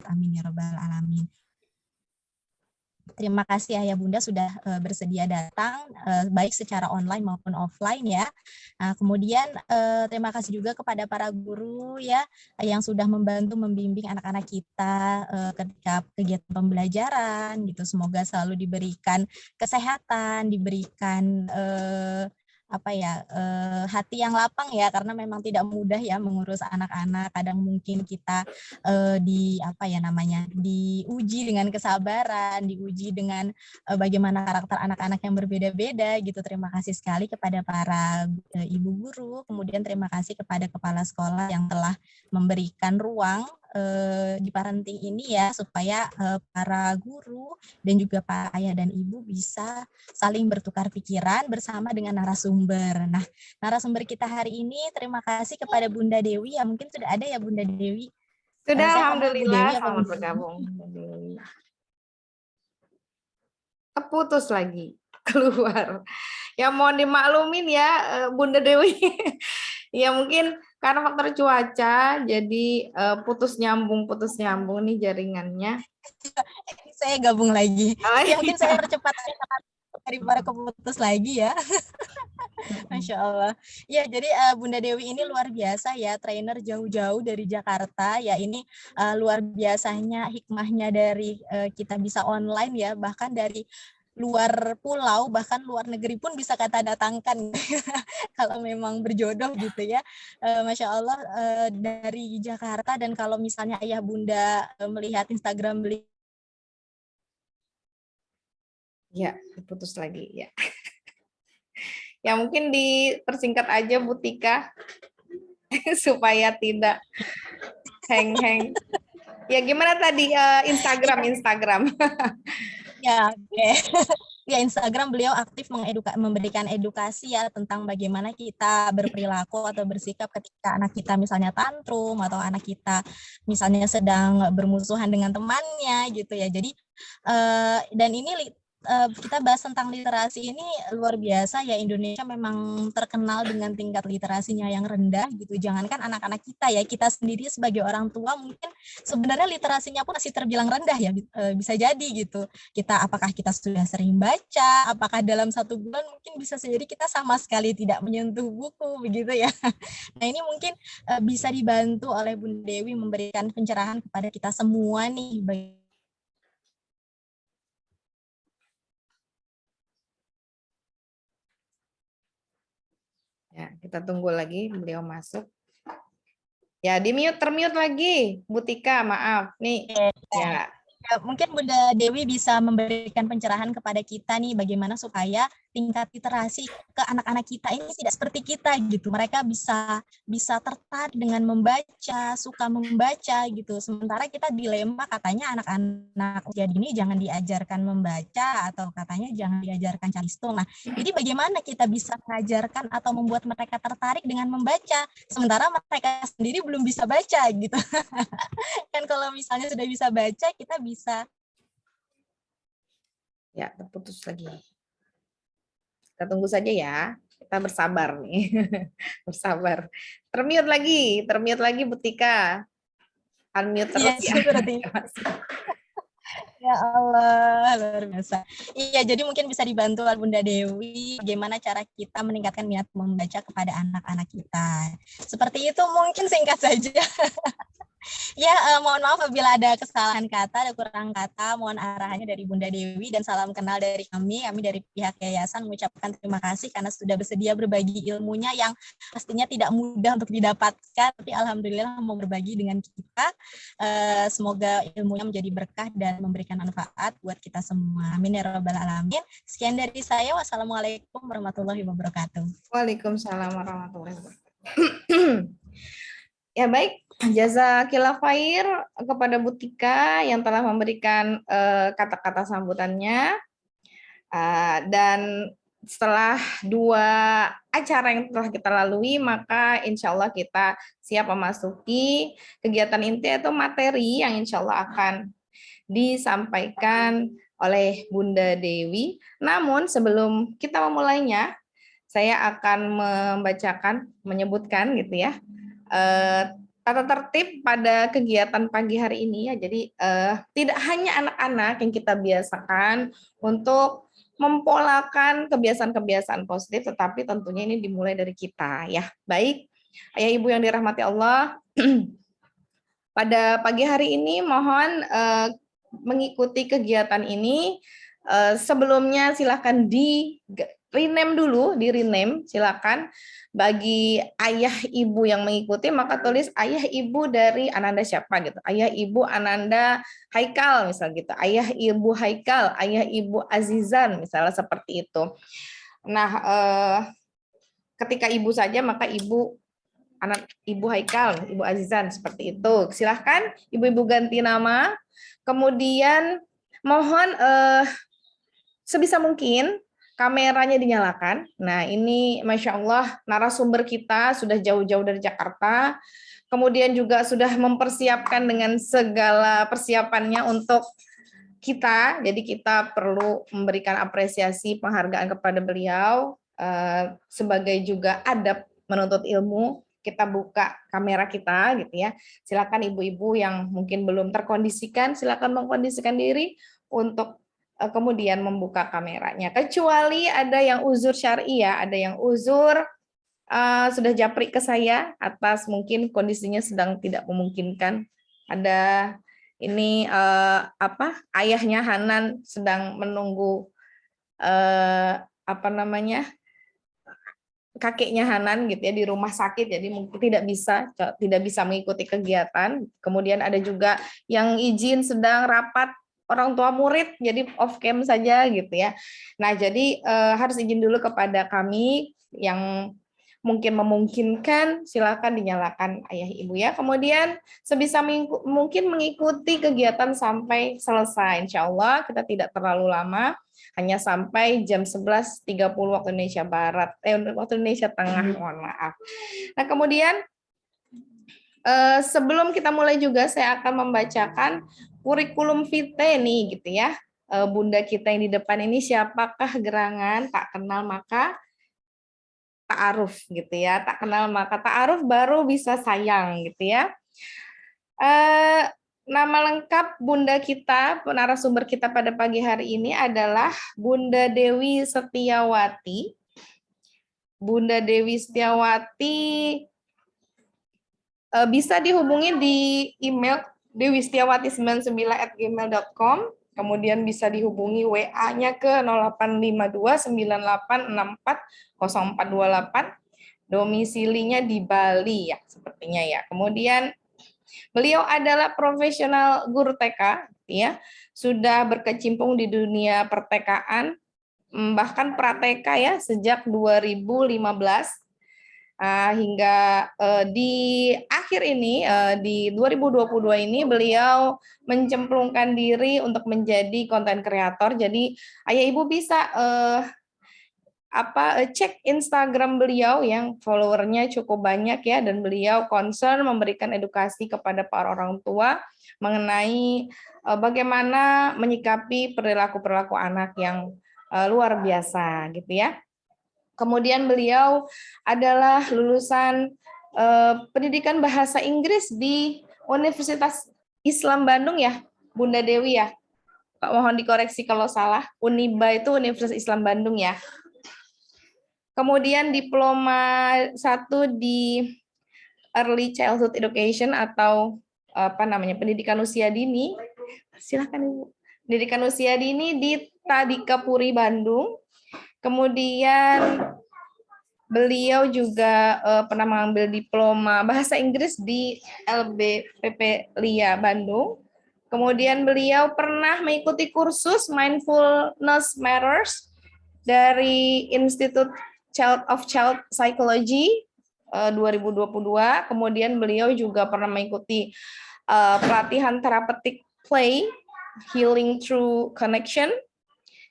Amin ya rabbal alamin. Terima kasih Ayah Bunda sudah bersedia datang, baik secara online maupun offline ya. Nah, kemudian terima kasih juga kepada para guru ya yang sudah membantu membimbing anak-anak kita ketika kegiatan pembelajaran gitu. Semoga selalu diberikan kesehatan, diberikan hati yang lapang ya, karena memang tidak mudah ya mengurus anak-anak. Kadang mungkin kita diuji dengan kesabaran, diuji dengan bagaimana karakter anak-anak yang berbeda-beda gitu. Terima kasih sekali kepada para ibu guru, kemudian terima kasih kepada kepala sekolah yang telah memberikan ruang di parenting ini ya, supaya para guru dan juga para ayah dan ibu bisa saling bertukar pikiran bersama dengan narasumber. Nah, narasumber kita hari ini, terima kasih kepada Bunda Dewi, ya mungkin sudah ada ya Bunda Dewi. Sudah, Saya alhamdulillah, selamat bergabung. Keputus lagi, keluar. Ya mohon dimaklumin ya Bunda Dewi. Ya mungkin karena faktor cuaca, jadi putus nyambung nih jaringannya. Saya gabung lagi. Ya mungkin saya percepat daripada keputus lagi ya. Masya Allah. Ya, jadi Bunda Dewi ini luar biasa ya, trainer jauh-jauh dari Jakarta. Ya, ini luar biasanya hikmahnya dari kita bisa online ya, bahkan dari luar pulau, bahkan luar negeri pun bisa kita datangkan kalau memang berjodoh gitu ya. Masya Allah, dari Jakarta. Dan kalau misalnya ayah bunda melihat Instagram beliau, ya putus lagi ya. Ya mungkin dipersingkat aja Bu Tika supaya tidak hang-hang. Ya gimana tadi Instagram? Ya, oke. Ya, Instagram beliau aktif memberikan edukasi ya tentang bagaimana kita berperilaku atau bersikap ketika anak kita misalnya tantrum atau anak kita misalnya sedang bermusuhan dengan temannya gitu ya. Jadi dan ini kita bahas tentang literasi ini luar biasa ya. Indonesia memang terkenal dengan tingkat literasinya yang rendah gitu. Jangankan anak-anak kita ya, kita sendiri sebagai orang tua mungkin sebenarnya literasinya pun masih terbilang rendah ya, bisa jadi gitu. Apakah kita sudah sering baca, apakah dalam 1 bulan mungkin bisa jadi kita sama sekali tidak menyentuh buku begitu ya. Nah, ini mungkin bisa dibantu oleh Bunda Dewi memberikan pencerahan kepada kita semua nih. Ya, kita tunggu lagi beliau masuk. Ya, termute lagi, Bu Tika, maaf. Nih, ya. Mungkin Bunda Dewi bisa memberikan pencerahan kepada kita nih bagaimana supaya tingkat literasi ke anak-anak kita ini tidak seperti kita gitu. Mereka bisa tertarik dengan membaca, suka membaca gitu. Sementara kita dilema katanya anak-anak usia dini jangan diajarkan membaca atau katanya jangan diajarkan cari hitung. Nah, jadi bagaimana kita bisa mengajarkan atau membuat mereka tertarik dengan membaca sementara mereka sendiri belum bisa baca gitu. Kan kalau misalnya sudah bisa baca, kita bisa. Ya, terputus lagi. Kita tunggu saja ya. Kita bersabar nih. Bersabar. Termute lagi Bu Tika. Unmute terus ya. Ya Allah, luar biasa. Iya, jadi mungkin bisa dibantu oleh Bunda Dewi bagaimana cara kita meningkatkan minat membaca kepada anak-anak kita. Seperti itu mungkin singkat saja. Ya, mohon maaf apabila ada kesalahan kata, ada kurang kata, mohon arahannya dari Bunda Dewi dan salam kenal dari kami. Kami dari pihak yayasan mengucapkan terima kasih karena sudah bersedia berbagi ilmunya yang pastinya tidak mudah untuk didapatkan, tapi alhamdulillah mau berbagi dengan kita. Semoga ilmunya menjadi berkah dan memberikan manfaat buat kita semua. Amin ya rabbal alamin. Sekian dari saya. Wassalamualaikum warahmatullahi wabarakatuh. Waalaikumsalam warahmatullahi wabarakatuh. Ya baik, jazakillah khair kepada Bu Tika yang telah memberikan kata-kata sambutannya. Dan setelah 2 acara yang telah kita lalui, maka insya Allah kita siap memasuki kegiatan inti atau materi yang insya Allah akan disampaikan oleh Bunda Dewi. Namun sebelum kita memulainya, saya akan menyebutkan gitu ya, tata tertib pada kegiatan pagi hari ini ya. Jadi tidak hanya anak-anak yang kita biasakan untuk mempolakan kebiasaan-kebiasaan positif, tetapi tentunya ini dimulai dari kita ya. Baik, ayah ibu yang dirahmati Allah, pada pagi hari ini mohon mengikuti kegiatan ini. Sebelumnya silakan di rename dulu, di rename silakan. Bagi ayah ibu yang mengikuti maka tulis ayah ibu dari Ananda siapa gitu. Ayah ibu Ananda Haikal misal gitu. Ayah ibu Haikal, ayah ibu Azizan misalnya seperti itu. Nah, ketika ibu saja maka ibu anak ibu Haikal, ibu Azizan seperti itu. Silahkan ibu-ibu ganti nama. Kemudian mohon sebisa mungkin kameranya dinyalakan. Nah, ini Masya Allah narasumber kita sudah jauh-jauh dari Jakarta. Kemudian juga sudah mempersiapkan dengan segala persiapannya untuk kita. Jadi kita perlu memberikan apresiasi penghargaan kepada beliau sebagai juga adab menuntut ilmu. Kita buka kamera kita gitu ya. Silakan ibu-ibu yang mungkin belum terkondisikan, silakan mengkondisikan diri untuk kemudian membuka kameranya. Kecuali ada yang uzur syar'i ya, ada yang uzur sudah japri ke saya atas mungkin kondisinya sedang tidak memungkinkan. Ada ini ayahnya Hanan sedang menunggu kakeknya Hanan gitu ya di rumah sakit, jadi mungkin tidak bisa mengikuti kegiatan. Kemudian ada juga yang izin sedang rapat orang tua murid, jadi off cam saja gitu ya. Nah, jadi harus izin dulu kepada kami yang mungkin memungkinkan, silakan dinyalakan ayah ibu ya. Kemudian sebisa mungkin mengikuti kegiatan sampai selesai. Insya Allah kita tidak terlalu lama, hanya sampai jam 11.30 waktu Indonesia Barat, waktu Indonesia Tengah, mohon maaf. Nah, kemudian sebelum kita mulai juga saya akan membacakan kurikulum vitae nih gitu ya. Bunda kita yang di depan ini siapakah gerangan, tak kenal maka ta'aruf gitu ya. Tak kenal maka ta'aruf baru bisa sayang gitu ya. Nama lengkap Bunda kita, narasumber kita pada pagi hari ini adalah Bunda Dewi Setiawati. Bunda Dewi Setiawati bisa dihubungi di email dewisetiawati99@gmail.com. Kemudian bisa dihubungi WA-nya ke 085298640428. Domisilinya di Bali ya, sepertinya ya. Kemudian beliau adalah profesional guru TK ya, sudah berkecimpung di dunia pertekaan, bahkan prateka ya sejak 2015. Hingga di akhir ini di 2022 ini beliau mencemplungkan diri untuk menjadi konten kreator. Jadi ayah ibu bisa cek Instagram beliau yang followernya cukup banyak ya, dan beliau concern memberikan edukasi kepada para orang tua mengenai bagaimana menyikapi perilaku-perilaku anak yang luar biasa gitu ya. Kemudian beliau adalah lulusan pendidikan bahasa Inggris di Universitas Islam Bandung ya, Bunda Dewi ya. Mohon dikoreksi kalau salah. Uniba itu Universitas Islam Bandung ya. Kemudian diploma 1 di Early Childhood Education atau pendidikan usia dini. Silakan Ibu. Pendidikan usia dini di Tadika Puri Bandung. Kemudian beliau juga pernah mengambil diploma bahasa Inggris di LBPP LIA Bandung. Kemudian beliau pernah mengikuti kursus Mindfulness Matters dari Institute of Child Psychology 2022. Kemudian beliau juga pernah mengikuti pelatihan therapeutic play, healing through connection.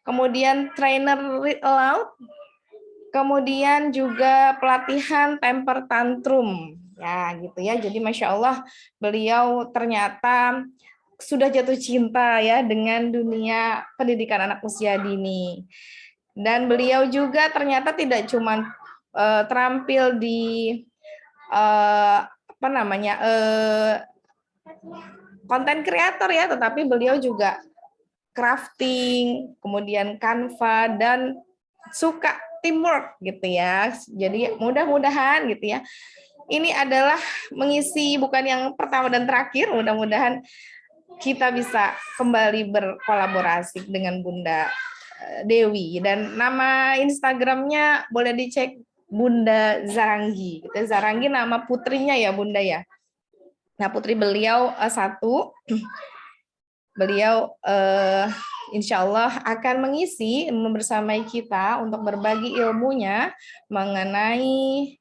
Kemudian trainer read aloud, kemudian juga pelatihan temper tantrum, ya gitu ya. Jadi Masya Allah beliau ternyata sudah jatuh cinta ya dengan dunia pendidikan anak usia dini. Dan beliau juga ternyata tidak cuma terampil di apa namanya konten kreator ya, tetapi beliau juga crafting, kemudian Canva, dan suka teamwork gitu ya. Jadi mudah-mudahan gitu ya, ini adalah mengisi bukan yang pertama dan terakhir, mudah-mudahan kita bisa kembali berkolaborasi dengan Bunda Dewi, dan nama Instagramnya boleh dicek, Bunda Zaranggi. Zaranggi nama putrinya ya Bunda ya. Nah putri beliau satu, beliau insya Allah akan mengisi membersamai kita untuk berbagi ilmunya mengenai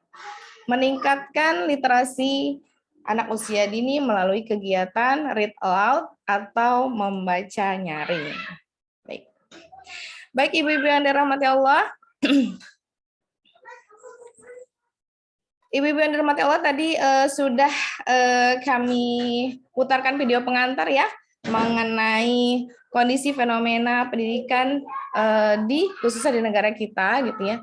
meningkatkan literasi anak usia dini melalui kegiatan read aloud atau membaca nyaring. Baik, baik ibu-ibu yang dirahmati Allah. Ibu-ibu yang dirahmati Allah, tadi sudah kami putarkan video pengantar ya mengenai kondisi fenomena pendidikan khususnya di negara kita gitu ya.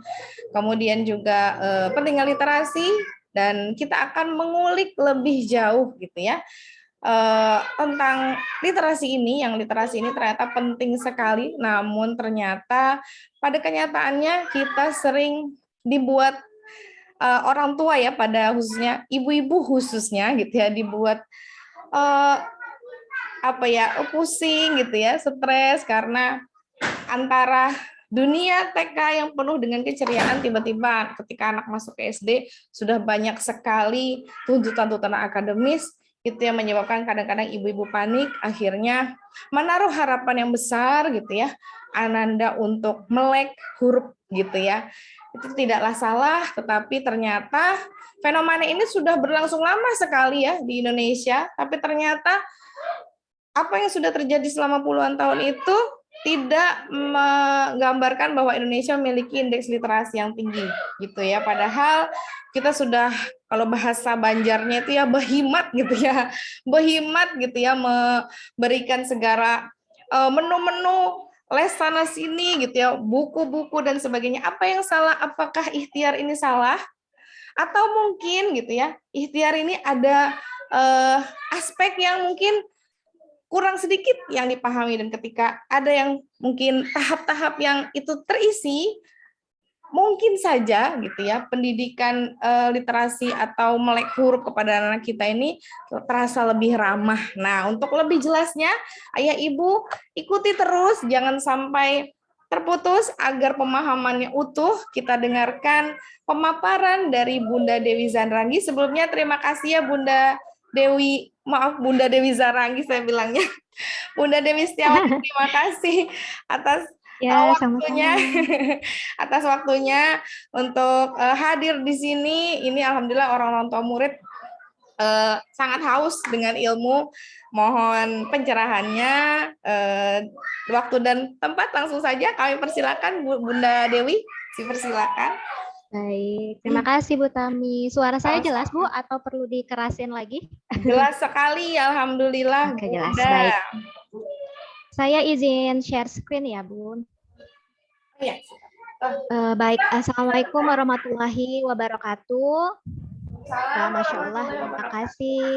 Kemudian juga pentingnya literasi, dan kita akan mengulik lebih jauh gitu ya tentang literasi ini, yang literasi ini ternyata penting sekali, namun ternyata pada kenyataannya kita sering dibuat orang tua ya, pada khususnya ibu-ibu khususnya gitu ya, dibuat pusing gitu ya, stres karena antara dunia TK yang penuh dengan keceriaan, tiba-tiba ketika anak masuk ke SD sudah banyak sekali tuntutan-tuntutan akademis, itu yang menyebabkan kadang-kadang ibu-ibu panik, akhirnya menaruh harapan yang besar gitu ya, Ananda untuk melek huruf gitu ya. Itu tidaklah salah, tetapi ternyata fenomena ini sudah berlangsung lama sekali ya di Indonesia, tapi ternyata apa yang sudah terjadi selama puluhan tahun itu tidak menggambarkan bahwa Indonesia memiliki indeks literasi yang tinggi gitu ya. Padahal kita sudah, kalau bahasa Banjarnya itu ya behimat gitu ya, behimat gitu ya, memberikan segala menu-menu les sana sini gitu ya, buku-buku dan sebagainya. Apa yang salah? Apakah ikhtiar ini salah? Atau mungkin gitu ya, ikhtiar ini ada aspek yang mungkin kurang sedikit yang dipahami, dan ketika ada yang mungkin tahap-tahap yang itu terisi, mungkin saja gitu ya pendidikan literasi atau melek huruf kepada anak kita ini terasa lebih ramah. Nah, untuk lebih jelasnya, ayah ibu ikuti terus, jangan sampai terputus agar pemahamannya utuh. Kita dengarkan pemaparan dari Bunda Dewi Zaranggi. Sebelumnya terima kasih ya Bunda Dewi, maaf Bunda Dewi Zaranggi saya bilangnya. Bunda Dewi Setiawati, terima kasih atas Ya, waktunya, sama-sama. atas waktunya untuk hadir di sini. Ini alhamdulillah orang-orang tua murid sangat haus dengan ilmu. Mohon pencerahannya, waktu dan tempat langsung saja kami persilakan Bunda Dewi, dipersilakan. Baik, terima kasih Bu Tami. Suara saya jelas Bu atau perlu dikerasin lagi? Jelas sekali, alhamdulillah. Oke, jelas. Bunda. Baik. Saya izin share screen ya, Bun. Ya. Baik, Assalamualaikum warahmatullahi wabarakatuh. Masya Allah, terima kasih.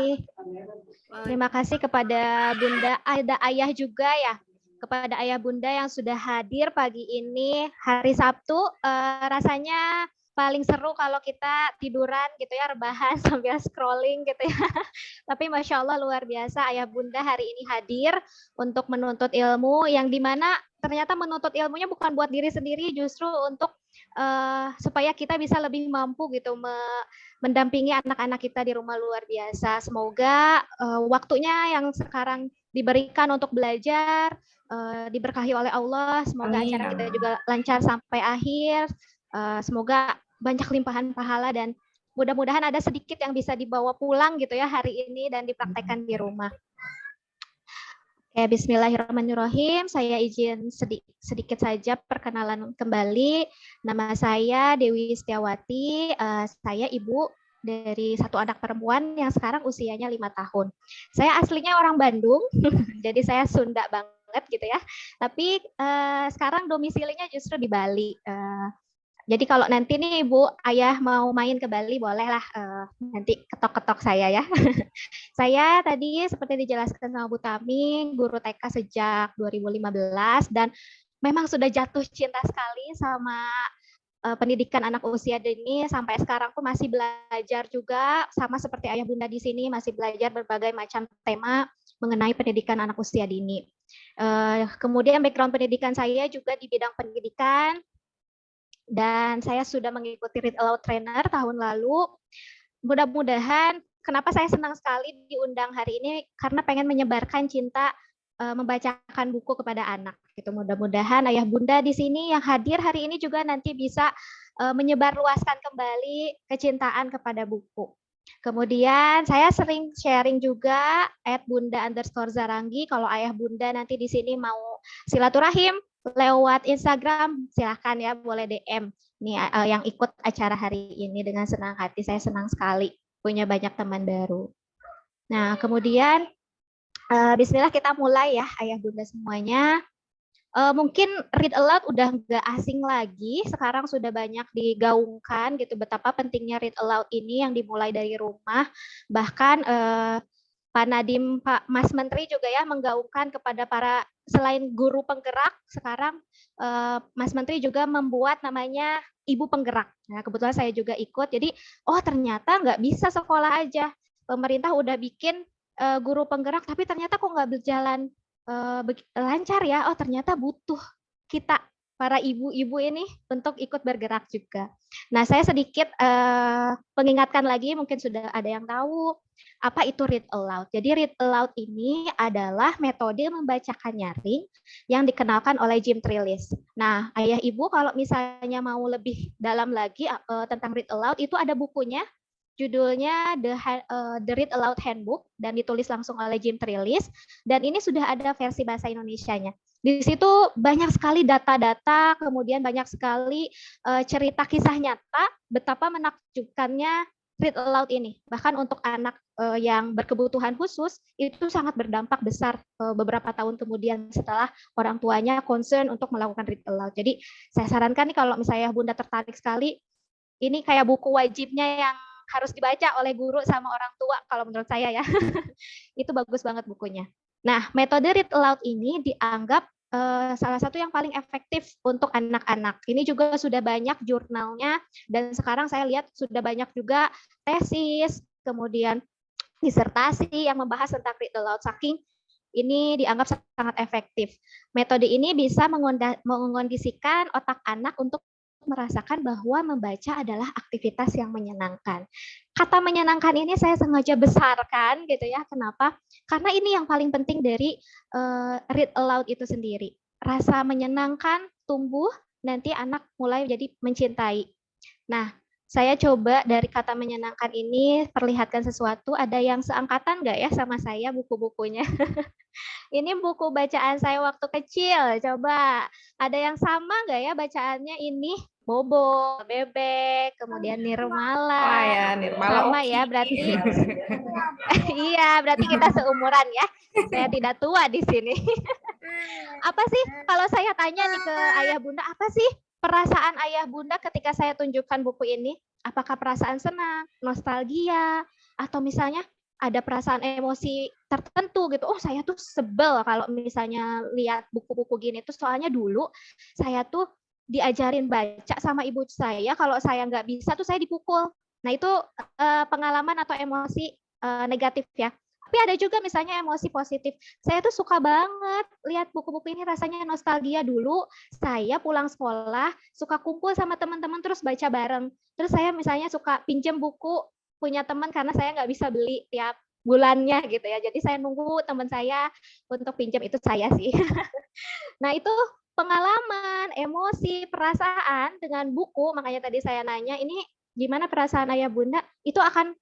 Terima kasih kepada Bunda, ada ayah juga ya, kepada ayah bunda yang sudah hadir pagi ini, hari Sabtu. Rasanya paling seru kalau kita tiduran gitu ya, rebahan sambil scrolling gitu ya. Tapi Masya Allah luar biasa, ayah bunda hari ini hadir untuk menuntut ilmu, yang dimana ternyata menuntut ilmunya bukan buat diri sendiri, justru untuk supaya kita bisa lebih mampu gitu mendampingi anak-anak kita di rumah. Luar biasa. Semoga waktunya yang sekarang diberikan untuk belajar diberkahi oleh Allah. Semoga Amin. acara kita juga lancar sampai akhir. Semoga banyak limpahan pahala, dan mudah-mudahan ada sedikit yang bisa dibawa pulang gitu ya hari ini dan dipraktekkan di rumah. Oke, bismillahirrahmanirrahim. Saya izin sedikit saja perkenalan kembali. Nama saya Dewi Setiawati. Saya ibu dari satu anak perempuan yang sekarang usianya 5 tahun. Saya aslinya orang Bandung, jadi saya Sunda banget gitu ya. Tapi sekarang domisilinya justru di Bali. Jadi kalau nanti nih Ibu, Ayah mau main ke Bali, bolehlah nanti ketok-ketok saya ya. Saya tadi seperti dijelaskan sama Bu Tami, guru TK sejak 2015 dan memang sudah jatuh cinta sekali sama pendidikan anak usia dini. Sampai sekarang pun masih belajar juga, sama seperti ayah bunda di sini, masih belajar berbagai macam tema mengenai pendidikan anak usia dini. Kemudian background pendidikan saya juga di bidang pendidikan, dan saya sudah mengikuti Read Aloud Trainer tahun lalu. Mudah-mudahan, kenapa saya senang sekali diundang hari ini, karena pengen menyebarkan cinta membacakan buku kepada anak. Gitu. Mudah-mudahan ayah bunda di sini yang hadir hari ini juga nanti bisa menyebarluaskan kembali kecintaan kepada buku. Kemudian saya sering sharing juga @bunda_zarangi. Kalau ayah bunda nanti di sini mau silaturahim lewat Instagram, silahkan ya, boleh DM. Nih yang ikut acara hari ini dengan senang hati, saya senang sekali punya banyak teman baru. Nah, kemudian bismillah kita mulai ya, ayah bunda semuanya. Mungkin read aloud udah nggak asing lagi, sekarang sudah banyak digaungkan gitu betapa pentingnya read aloud ini yang dimulai dari rumah. Bahkan Pak Nadiem, Pak Mas Menteri juga ya menggaungkan kepada para, selain guru penggerak, sekarang Mas Menteri juga membuat namanya Ibu Penggerak. Nah, kebetulan saya juga ikut, jadi oh ternyata nggak bisa sekolah aja. Pemerintah udah bikin guru penggerak, tapi ternyata kok nggak berjalan lancar ya. Oh ternyata butuh kita, para ibu-ibu ini untuk ikut bergerak juga. Nah, saya sedikit mengingatkan lagi, mungkin sudah ada yang tahu, apa itu read aloud. Jadi read aloud ini adalah metode membacakan nyaring yang dikenalkan oleh Jim Trelease. Nah, ayah ibu kalau misalnya mau lebih dalam lagi tentang read aloud, itu ada bukunya, judulnya The Read Aloud Handbook, dan ditulis langsung oleh Jim Trelease, dan ini sudah ada versi bahasa Indonesianya. Di situ banyak sekali data-data, kemudian banyak sekali cerita kisah nyata betapa menakjubkannya read aloud ini. Bahkan untuk anak yang berkebutuhan khusus itu sangat berdampak besar beberapa tahun kemudian setelah orang tuanya concern untuk melakukan read aloud. Jadi saya sarankan nih kalau misalnya Bunda tertarik sekali, ini kayak buku wajibnya yang harus dibaca oleh guru sama orang tua kalau menurut saya ya. Itu bagus banget bukunya. Nah, metode read aloud ini dianggap salah satu yang paling efektif untuk anak-anak. Ini juga sudah banyak jurnalnya, dan sekarang saya lihat sudah banyak juga tesis, kemudian disertasi yang membahas tentang read aloud, saking ini dianggap sangat efektif. Metode ini bisa mengondisikan otak anak untuk merasakan bahwa membaca adalah aktivitas yang menyenangkan. Kata menyenangkan ini saya sengaja besarkan gitu ya. Kenapa? Karena ini yang paling penting dari read aloud itu sendiri. Rasa menyenangkan tumbuh, nanti anak mulai jadi mencintai. Nah, saya coba dari kata menyenangkan ini perlihatkan sesuatu. Ada yang seangkatan nggak ya sama saya buku-bukunya? Ini buku bacaan saya waktu kecil. Coba ada yang sama nggak ya bacaannya ini? Bobo, Bebek, kemudian Nirmala. Wah ya, Nirmala sama Oki. ya, berarti iya, berarti kita seumuran ya. Saya tidak tua di sini. Apa sih kalau saya tanya nih ke ayah bunda, apa sih perasaan ayah bunda ketika saya tunjukkan buku ini? Apakah perasaan senang, nostalgia, atau misalnya ada perasaan emosi tertentu gitu? Oh, saya tuh sebel kalau misalnya lihat buku-buku gini tuh, soalnya dulu saya tuh diajarin baca sama ibu saya, kalau saya nggak bisa tuh saya dipukul. Nah, itu pengalaman atau emosi negatif ya. Tapi ada juga misalnya emosi positif. Saya tuh suka banget lihat buku-buku ini, rasanya nostalgia. Dulu saya pulang sekolah suka kumpul sama teman-teman terus baca bareng. Terus saya misalnya suka pinjam buku punya teman karena saya nggak bisa beli tiap bulannya gitu ya. Jadi saya nunggu teman saya untuk pinjam, itu saya sih. Nah, itu pengalaman, emosi, perasaan dengan buku. Makanya tadi saya nanya, ini gimana perasaan ayah bunda? Itu akan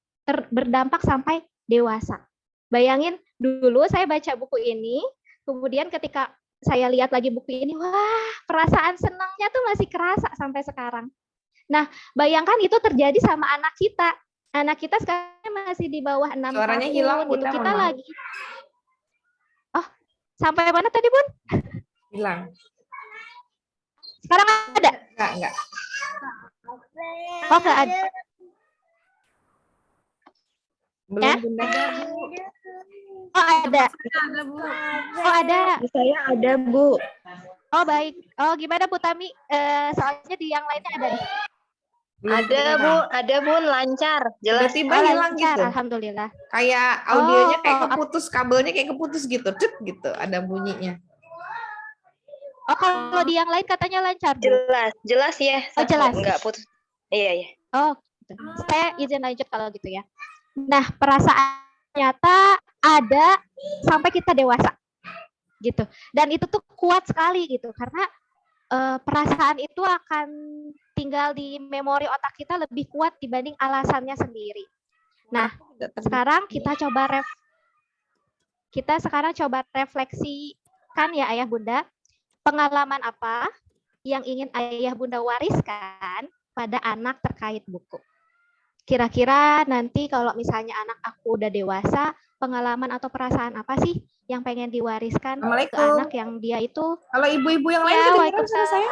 berdampak sampai dewasa. Bayangin dulu saya baca buku ini, kemudian ketika saya lihat lagi buku ini, wah perasaan senangnya tuh masih kerasa sampai sekarang. Nah, bayangkan itu terjadi sama anak kita. Anak kita sekarang masih di bawah 6 Suaranya tahun. hilang, gitu. Bunda, Kita mohon maaf. lagi. Oh, sampai mana tadi, Bun? Hilang. Sekarang ada? Enggak. Oh, nggak ada. Belum, Ya? Bunda. Oh, ada. Ada, Bu. Oh, ada. Di saya ada, Bu. Oh, baik. Oh, gimana Bu Tami? Soalnya di yang lainnya ada nih. Belum Ada, kedengeran. Bu. Ada, Bun. Lancar. Jelas. Tiba-tiba Oh, hilang lancar. gitu. Alhamdulillah. Kayak audionya kayak Oh, keputus, kabelnya kayak keputus gitu. Cek gitu, ada bunyinya. Oh, kalau di yang lain katanya lancar, Bu. Jelas. Jelas ya. Oh, jelas. Enggak putus. Iya, iya. Oh, gitu. Saya izin lanjut kalau gitu ya. Nah, perasaan nyata ada sampai kita dewasa, gitu. Dan itu tuh kuat sekali gitu, karena perasaan itu akan tinggal di memori otak kita lebih kuat dibanding alasannya sendiri. Nah, sekarang kita sekarang coba refleksikan ya Ayah Bunda, pengalaman apa yang ingin Ayah Bunda wariskan pada anak terkait buku. Kira-kira nanti kalau misalnya anak aku udah dewasa, pengalaman atau perasaan apa sih yang pengen diwariskan ke Assalamualaikum. anak yang dia itu Kalau ibu-ibu yang lain Ya, kedengeran Waalaikumsalam. suara saya?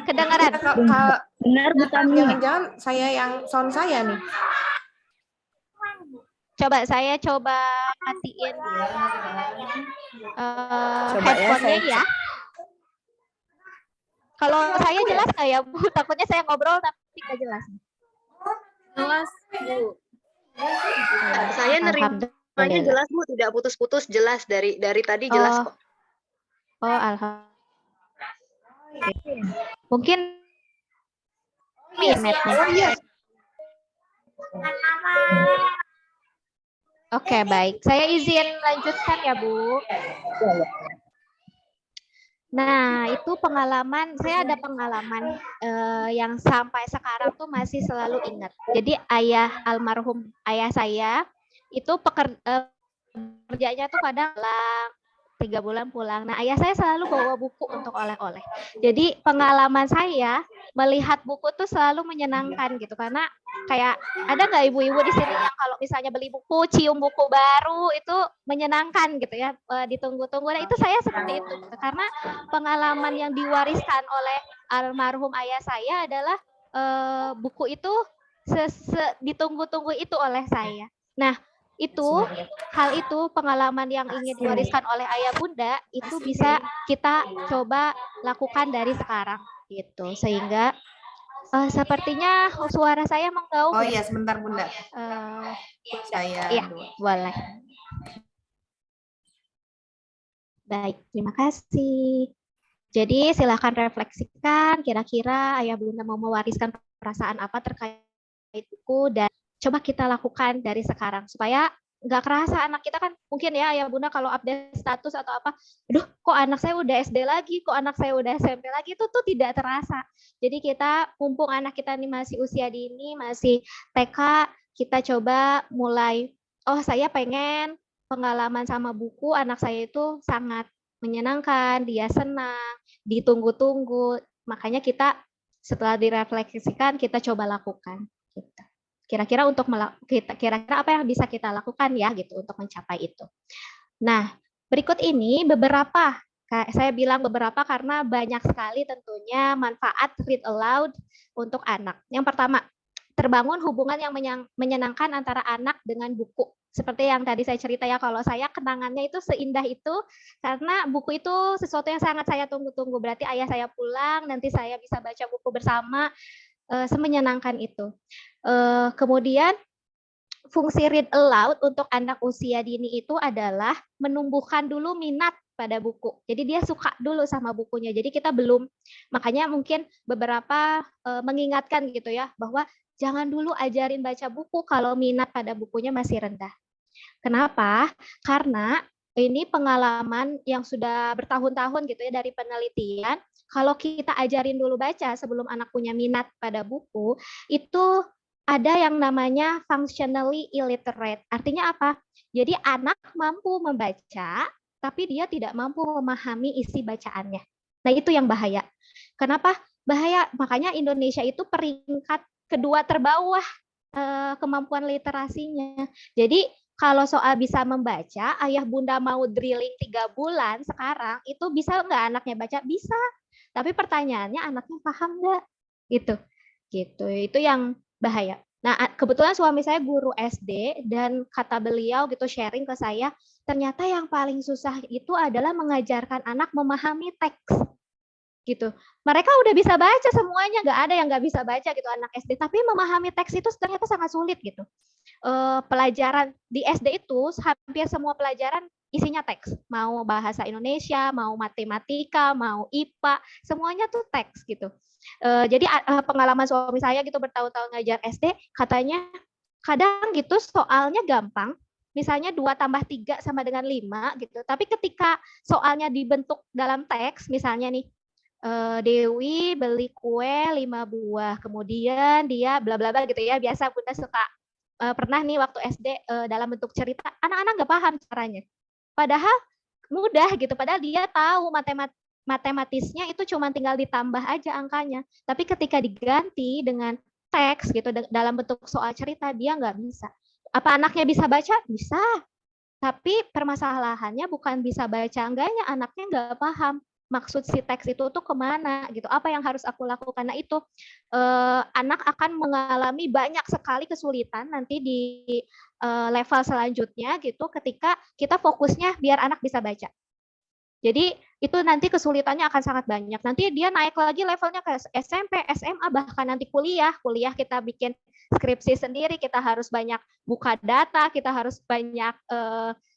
kedengaran? Benar, Bu Tami. Jangan-jangan saya yang sound saya nih. Saya coba matiin Coba ya, headphone-nya saya ya. Kalau saya jelas nggak ya Bu? Takutnya saya ngobrol tapi nggak jelas. Jelas, Bu. Saya nerimanya Alhamdulillah. jelas, Bu. Tidak putus-putus. Jelas. Dari tadi jelas kok. Oh, alhamdulillah. Mungkin netnya. Oke, baik. Saya izin lanjutkan ya, Bu. Nah, itu pengalaman, saya ada pengalaman yang sampai sekarang tuh masih selalu ingat. Jadi almarhum ayah saya itu kerjanya tuh kadang 3 bulan pulang. Nah, ayah saya selalu bawa buku untuk oleh-oleh. Jadi pengalaman saya melihat buku tuh selalu menyenangkan gitu, karena kayak ada nggak ibu-ibu di sini yang kalau misalnya beli buku, cium buku baru itu menyenangkan gitu ya, ditunggu-tunggu. Nah, itu saya seperti itu gitu. Karena pengalaman yang diwariskan oleh almarhum ayah saya adalah buku itu ditunggu-tunggu itu oleh saya. Nah, hal itu pengalaman yang ingin diwariskan oleh ayah bunda itu bisa kita coba lakukan dari sekarang gitu, sehingga sepertinya suara saya menggauh. Oh iya, sebentar Bunda. Saya Iya, boleh. Baik, terima kasih. Jadi silahkan refleksikan kira-kira ayah bunda mau mewariskan perasaan apa terkait buku, dan coba kita lakukan dari sekarang supaya nggak kerasa anak kita kan mungkin ya ayah bunda kalau update status atau apa, aduh kok anak saya udah SD lagi, kok anak saya udah SMP lagi, itu tuh tidak terasa. Jadi kita mumpung anak kita ini masih usia dini, masih TK, kita coba mulai, oh saya pengen pengalaman sama buku anak saya itu sangat menyenangkan, dia senang, ditunggu-tunggu, makanya kita setelah direfleksikan kita coba lakukan gitu. Kira-kira kira-kira apa yang bisa kita lakukan ya gitu untuk mencapai itu. Nah, berikut ini beberapa, saya bilang beberapa karena banyak sekali tentunya manfaat read aloud untuk anak. Yang pertama, terbangun hubungan yang menyenangkan antara anak dengan buku. Seperti yang tadi saya cerita ya, kalau saya kenangannya itu seindah itu karena buku itu sesuatu yang sangat saya tunggu-tunggu. Berarti ayah saya pulang, nanti saya bisa baca buku bersama, semenyenangkan itu. Kemudian fungsi read aloud untuk anak usia dini itu adalah menumbuhkan dulu minat pada buku. Jadi dia suka dulu sama bukunya. Jadi kita belum, makanya mungkin beberapa mengingatkan gitu ya, bahwa jangan dulu ajarin baca buku kalau minat pada bukunya masih rendah. Kenapa? Karena ini pengalaman yang sudah bertahun-tahun gitu ya dari penelitian. Kalau kita ajarin dulu baca sebelum anak punya minat pada buku, itu ada yang namanya functionally illiterate. Artinya apa? Jadi anak mampu membaca, tapi dia tidak mampu memahami isi bacaannya. Nah, itu yang bahaya. Kenapa? Bahaya, makanya Indonesia itu peringkat kedua terbawah kemampuan literasinya. Jadi kalau soal bisa membaca, ayah bunda mau drilling 3 bulan sekarang, itu bisa nggak anaknya baca? Bisa. Tapi pertanyaannya anaknya paham nggak? gitu. Gitu. Itu yang bahaya. Nah, kebetulan suami saya guru SD dan kata beliau gitu sharing ke saya, ternyata yang paling susah itu adalah mengajarkan anak memahami teks gitu. Mereka udah bisa baca semuanya, nggak ada yang nggak bisa baca gitu anak SD, tapi memahami teks itu ternyata sangat sulit gitu. Pelajaran di SD itu hampir semua pelajaran isinya teks, mau bahasa Indonesia, mau matematika, mau IPA, semuanya tuh teks gitu. Jadi pengalaman suami saya gitu bertahun-tahun ngajar SD, katanya kadang gitu soalnya gampang, misalnya 2 tambah 3 sama dengan 5 gitu, tapi ketika soalnya dibentuk dalam teks, misalnya nih, Dewi beli kue 5 buah, kemudian dia bla bla bla gitu ya, biasa Bunda suka pernah nih waktu SD dalam bentuk cerita, anak-anak nggak paham caranya. Padahal mudah gitu, padahal dia tahu matematisnya itu cuma tinggal ditambah aja angkanya. Tapi ketika diganti dengan teks gitu dalam bentuk soal cerita, dia nggak bisa. Apa anaknya bisa baca? Bisa. Tapi permasalahannya bukan bisa baca enggaknya, anaknya nggak paham maksud si teks itu tuh kemana gitu, apa yang harus aku lakukan. Nah itu anak akan mengalami banyak sekali kesulitan nanti di level selanjutnya gitu, ketika kita fokusnya biar anak bisa baca. Jadi itu nanti kesulitannya akan sangat banyak. Nanti dia naik lagi levelnya ke SMP, SMA, bahkan nanti kuliah kita bikin skripsi sendiri, kita harus banyak buka data, kita harus banyak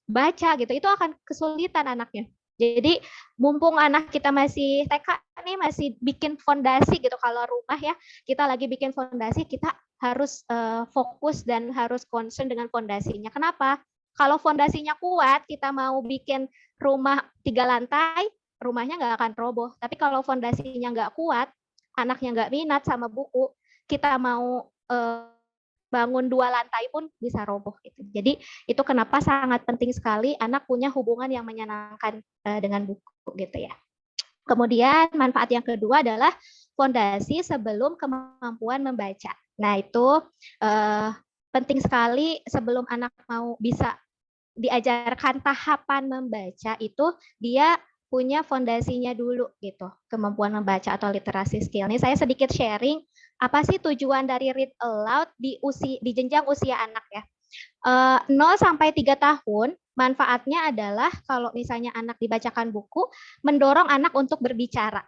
baca gitu. Itu akan kesulitan anaknya. Jadi mumpung anak kita masih TK nih, masih bikin fondasi gitu, kalau rumah ya kita lagi bikin fondasi, kita harus fokus dan harus concern dengan fondasinya. Kenapa? Kalau fondasinya kuat, kita mau bikin rumah 3 lantai, rumahnya nggak akan roboh. Tapi kalau fondasinya nggak kuat, anaknya nggak minat sama buku, kita mau bangun 2 lantai pun bisa roboh gitu. Jadi itu kenapa sangat penting sekali anak punya hubungan yang menyenangkan dengan buku gitu ya. Kemudian manfaat yang kedua adalah fondasi sebelum kemampuan membaca. Nah itu penting sekali sebelum anak mau bisa diajarkan tahapan membaca itu, dia punya fondasinya dulu gitu, kemampuan membaca atau literasi skill. Ini saya sedikit sharing apa sih tujuan dari read aloud di jenjang usia anak ya. 0 sampai 3 tahun manfaatnya adalah kalau misalnya anak dibacakan buku, mendorong anak untuk berbicara.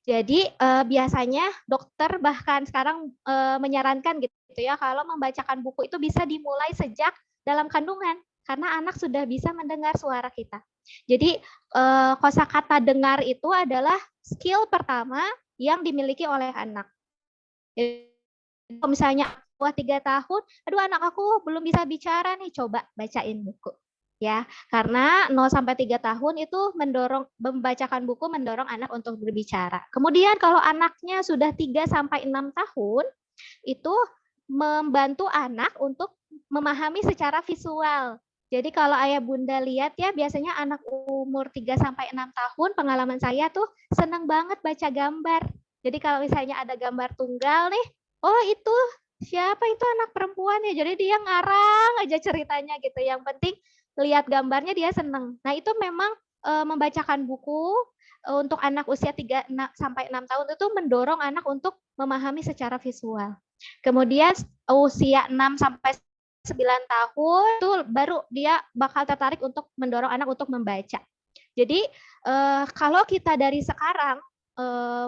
Jadi biasanya dokter bahkan sekarang menyarankan gitu ya, kalau membacakan buku itu bisa dimulai sejak dalam kandungan, karena anak sudah bisa mendengar suara kita. Jadi kosakata dengar itu adalah skill pertama yang dimiliki oleh anak. Kalau misalnya 3 tahun, aduh anak aku belum bisa bicara nih, coba bacain buku. Ya, karena 0 sampai 3 tahun itu membacakan buku mendorong anak untuk berbicara. Kemudian kalau anaknya sudah 3 sampai 6 tahun, itu membantu anak untuk memahami secara visual. Jadi kalau ayah bunda lihat ya, biasanya anak umur 3 sampai 6 tahun, pengalaman saya tuh senang banget baca gambar. Jadi kalau misalnya ada gambar tunggal nih, oh itu siapa itu anak perempuan ya, jadi dia ngarang aja ceritanya gitu. Yang penting lihat gambarnya dia seneng. Nah itu memang membacakan buku untuk anak usia 3 sampai 6 tahun itu mendorong anak untuk memahami secara visual. Kemudian usia 6 sampai 9 tahun itu baru dia bakal tertarik untuk mendorong anak untuk membaca. Jadi kalau kita dari sekarang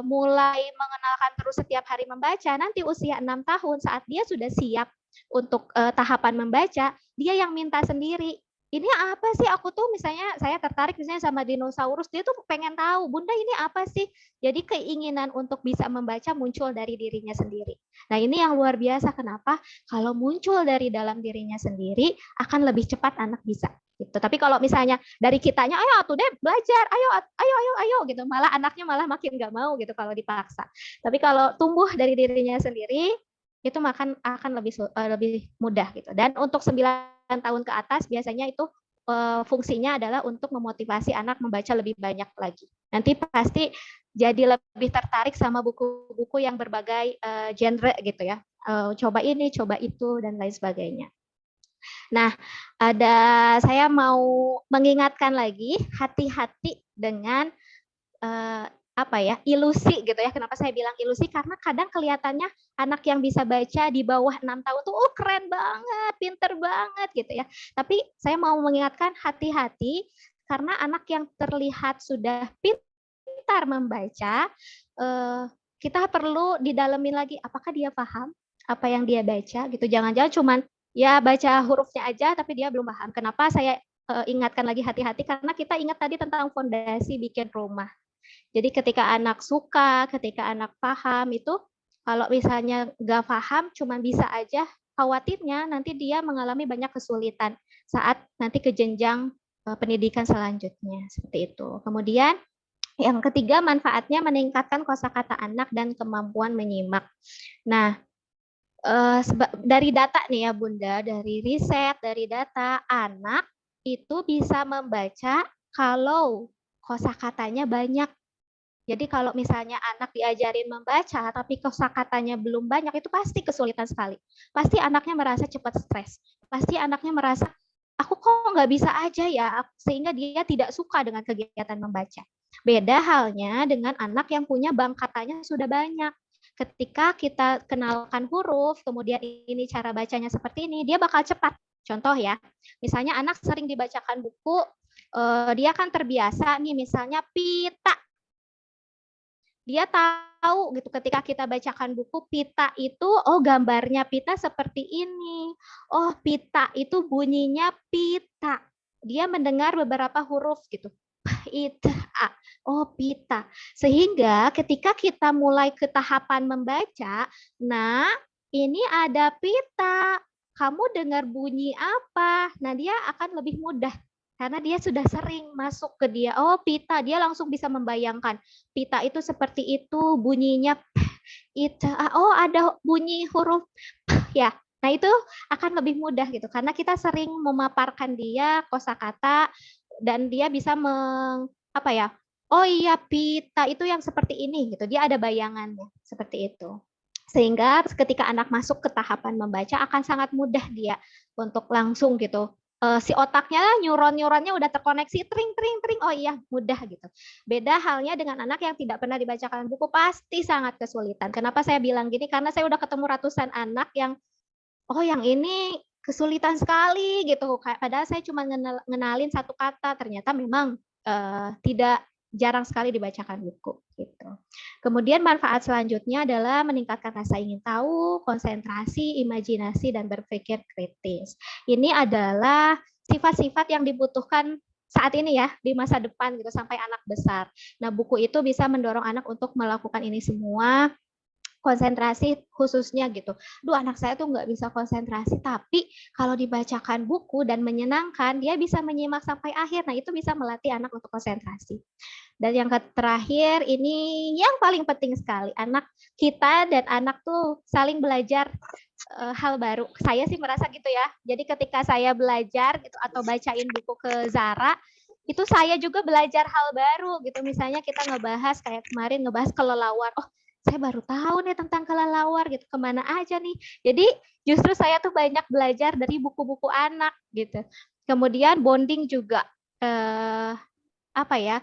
mulai mengenalkan terus setiap hari membaca, nanti usia 6 tahun saat dia sudah siap untuk tahapan membaca, dia yang minta sendiri. Ini apa sih, aku tuh misalnya saya tertarik misalnya sama dinosaurus, dia tuh pengen tahu, Bunda ini apa sih? Jadi keinginan untuk bisa membaca muncul dari dirinya sendiri. Nah ini yang luar biasa, kenapa? Kalau muncul dari dalam dirinya sendiri, akan lebih cepat anak bisa. Gitu. Tapi kalau misalnya dari kitanya, ayo atuh deh belajar, ayo gitu, malah anaknya malah makin nggak mau gitu kalau dipaksa. Tapi kalau tumbuh dari dirinya sendiri, itu akan lebih mudah gitu. Dan untuk 9 tahun ke atas biasanya itu fungsinya adalah untuk memotivasi anak membaca lebih banyak lagi. Nanti pasti jadi lebih tertarik sama buku-buku yang berbagai genre gitu ya. Coba ini, coba itu dan lain sebagainya. Nah, saya mau mengingatkan lagi, hati-hati dengan apa ya, ilusi gitu ya. Kenapa saya bilang ilusi? Karena kadang kelihatannya anak yang bisa baca di bawah 6 tahun tuh oh keren banget, pinter banget gitu ya. Tapi saya mau mengingatkan hati-hati karena anak yang terlihat sudah pintar membaca, kita perlu didalemin lagi apakah dia paham apa yang dia baca gitu. Jangan-jangan cuman ya baca hurufnya aja tapi dia belum paham. Kenapa saya ingatkan lagi hati-hati karena kita ingat tadi tentang fondasi bikin rumah. Jadi ketika anak suka, ketika anak paham itu, kalau misalnya nggak paham, cuma bisa aja khawatirnya nanti dia mengalami banyak kesulitan saat nanti ke jenjang pendidikan selanjutnya seperti itu. Kemudian yang ketiga manfaatnya meningkatkan kosakata anak dan kemampuan menyimak. Nah, dari data nih ya Bunda, dari riset, dari data anak itu bisa membaca kalau kosakatanya banyak. Jadi kalau misalnya anak diajarin membaca tapi kosakatanya belum banyak itu pasti kesulitan sekali. Pasti anaknya merasa cepat stres. Pasti anaknya merasa aku kok nggak bisa aja ya, sehingga dia tidak suka dengan kegiatan membaca. Beda halnya dengan anak yang punya bank katanya sudah banyak. Ketika kita kenalkan huruf, kemudian ini cara bacanya seperti ini, dia bakal cepat. Contoh ya, misalnya anak sering dibacakan buku, dia kan terbiasa nih misalnya pita. Dia tahu gitu ketika kita bacakan buku pita itu oh gambarnya pita seperti ini. Oh, pita itu bunyinya pita. Dia mendengar beberapa huruf gitu. Pita. Oh, pita. Sehingga ketika kita mulai ke tahapan membaca, nah ini ada pita. Kamu dengar bunyi apa? Nah, dia akan lebih mudah karena dia sudah sering masuk ke dia. Oh, pita, dia langsung bisa membayangkan. Pita itu seperti itu, bunyinya ita. Oh, ada bunyi huruf ya. Nah, itu akan lebih mudah gitu karena kita sering memaparkan dia kosakata dan dia bisa apa ya? Oh iya, pita itu yang seperti ini gitu. Dia ada bayangannya seperti itu. Sehingga ketika anak masuk ke tahapan membaca akan sangat mudah dia untuk langsung gitu si otaknya neuron-neuronnya udah terkoneksi tring tring tring oh iya mudah gitu. Beda halnya dengan anak yang tidak pernah dibacakan buku pasti sangat kesulitan. Kenapa saya bilang gini? Karena saya udah ketemu ratusan anak yang oh yang ini kesulitan sekali gitu. Padahal saya cuma ngenalin satu kata ternyata memang tidak jarang sekali dibacakan buku gitu. Kemudian manfaat selanjutnya adalah meningkatkan rasa ingin tahu, konsentrasi, imajinasi dan berpikir kritis. Ini adalah sifat-sifat yang dibutuhkan saat ini ya di masa depan gitu sampai anak besar. Nah, buku itu bisa mendorong anak untuk melakukan ini semua konsentrasi khususnya gitu. Duh anak saya tuh nggak bisa konsentrasi, tapi kalau dibacakan buku dan menyenangkan, dia bisa menyimak sampai akhir. Nah itu bisa melatih anak untuk konsentrasi. Dan yang terakhir ini yang paling penting sekali, anak kita dan anak tuh saling belajar hal baru. Saya sih merasa gitu ya. Jadi ketika saya belajar gitu atau bacain buku ke Zara, itu saya juga belajar hal baru gitu. Misalnya kita ngebahas kayak kemarin ngebahas kelelawar. Oh saya baru tahu nih tentang kelelawar gitu kemana aja nih. Jadi justru saya tuh banyak belajar dari buku-buku anak gitu. Kemudian bonding juga apa ya?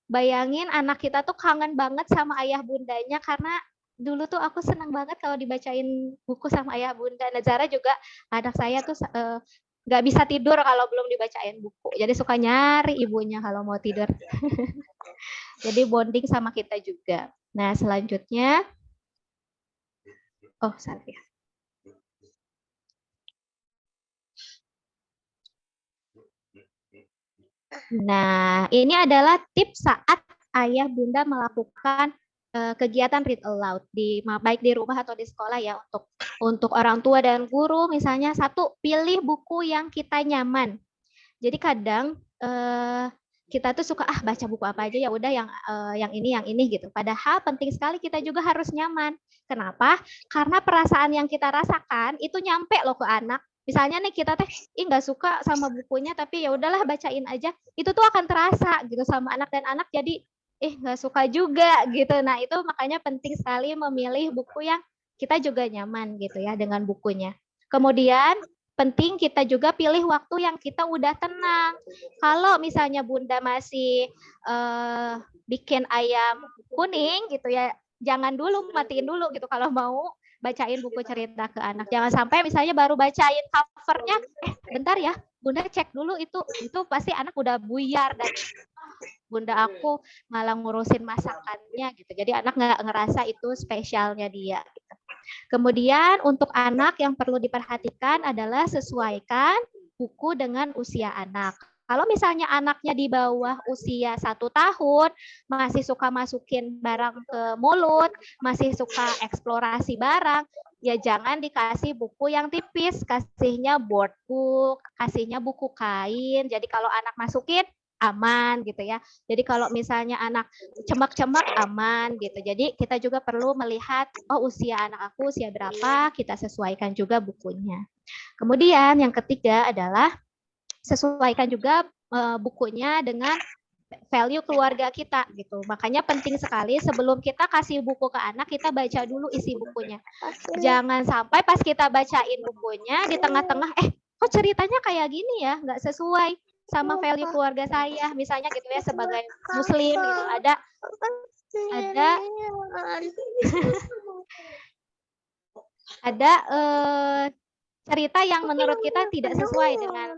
Bayangin anak kita tuh kangen banget sama ayah bundanya karena dulu tuh aku senang banget kalau dibacain buku sama ayah bunda. Nazara juga anak saya tuh nggak bisa tidur kalau belum dibacain buku. Jadi suka nyari ibunya kalau mau tidur. Jadi bonding sama kita juga. Nah, selanjutnya salah. Nah, ini adalah tips saat ayah bunda melakukan kegiatan read aloud baik di rumah atau di sekolah ya untuk orang tua dan guru misalnya satu pilih buku yang kita nyaman. Jadi kadang kita tuh suka baca buku apa aja ya udah yang ini gitu. Padahal penting sekali kita juga harus nyaman. Kenapa? Karena perasaan yang kita rasakan itu nyampe loh ke anak. Misalnya nih kita nggak suka sama bukunya tapi ya udahlah bacain aja. Itu tuh akan terasa gitu sama anak dan anak jadi nggak suka juga gitu. Nah itu makanya penting sekali memilih buku yang kita juga nyaman gitu ya dengan bukunya. Kemudian penting kita juga pilih waktu yang kita udah tenang. Kalau misalnya Bunda masih bikin ayam kuning gitu ya, jangan dulu, matiin dulu gitu kalau mau bacain buku cerita ke anak. Jangan sampai misalnya baru bacain covernya, bentar ya, Bunda cek dulu itu pasti anak udah buyar dan Bunda aku malah ngurusin masakannya gitu. Jadi anak nggak ngerasa itu spesialnya dia. Gitu. Kemudian untuk anak yang perlu diperhatikan adalah sesuaikan buku dengan usia anak. Kalau misalnya anaknya di bawah usia 1 tahun, masih suka masukin barang ke mulut, masih suka eksplorasi barang, ya jangan dikasih buku yang tipis, kasihnya board book, kasihnya buku kain. Jadi kalau anak masukin, aman gitu ya. Jadi kalau misalnya anak cemak-cemak aman gitu. Jadi kita juga perlu melihat, oh usia anak aku usia berapa, kita sesuaikan juga bukunya. Kemudian yang ketiga adalah sesuaikan juga bukunya dengan value keluarga kita gitu. Makanya penting sekali sebelum kita kasih buku ke anak, kita baca dulu isi bukunya. Jangan sampai pas kita bacain bukunya di tengah-tengah, kok ceritanya kayak gini ya, nggak sesuai sama value keluarga saya, misalnya gitu ya, sebagai muslim gitu, ada cerita yang menurut kita tidak sesuai dengan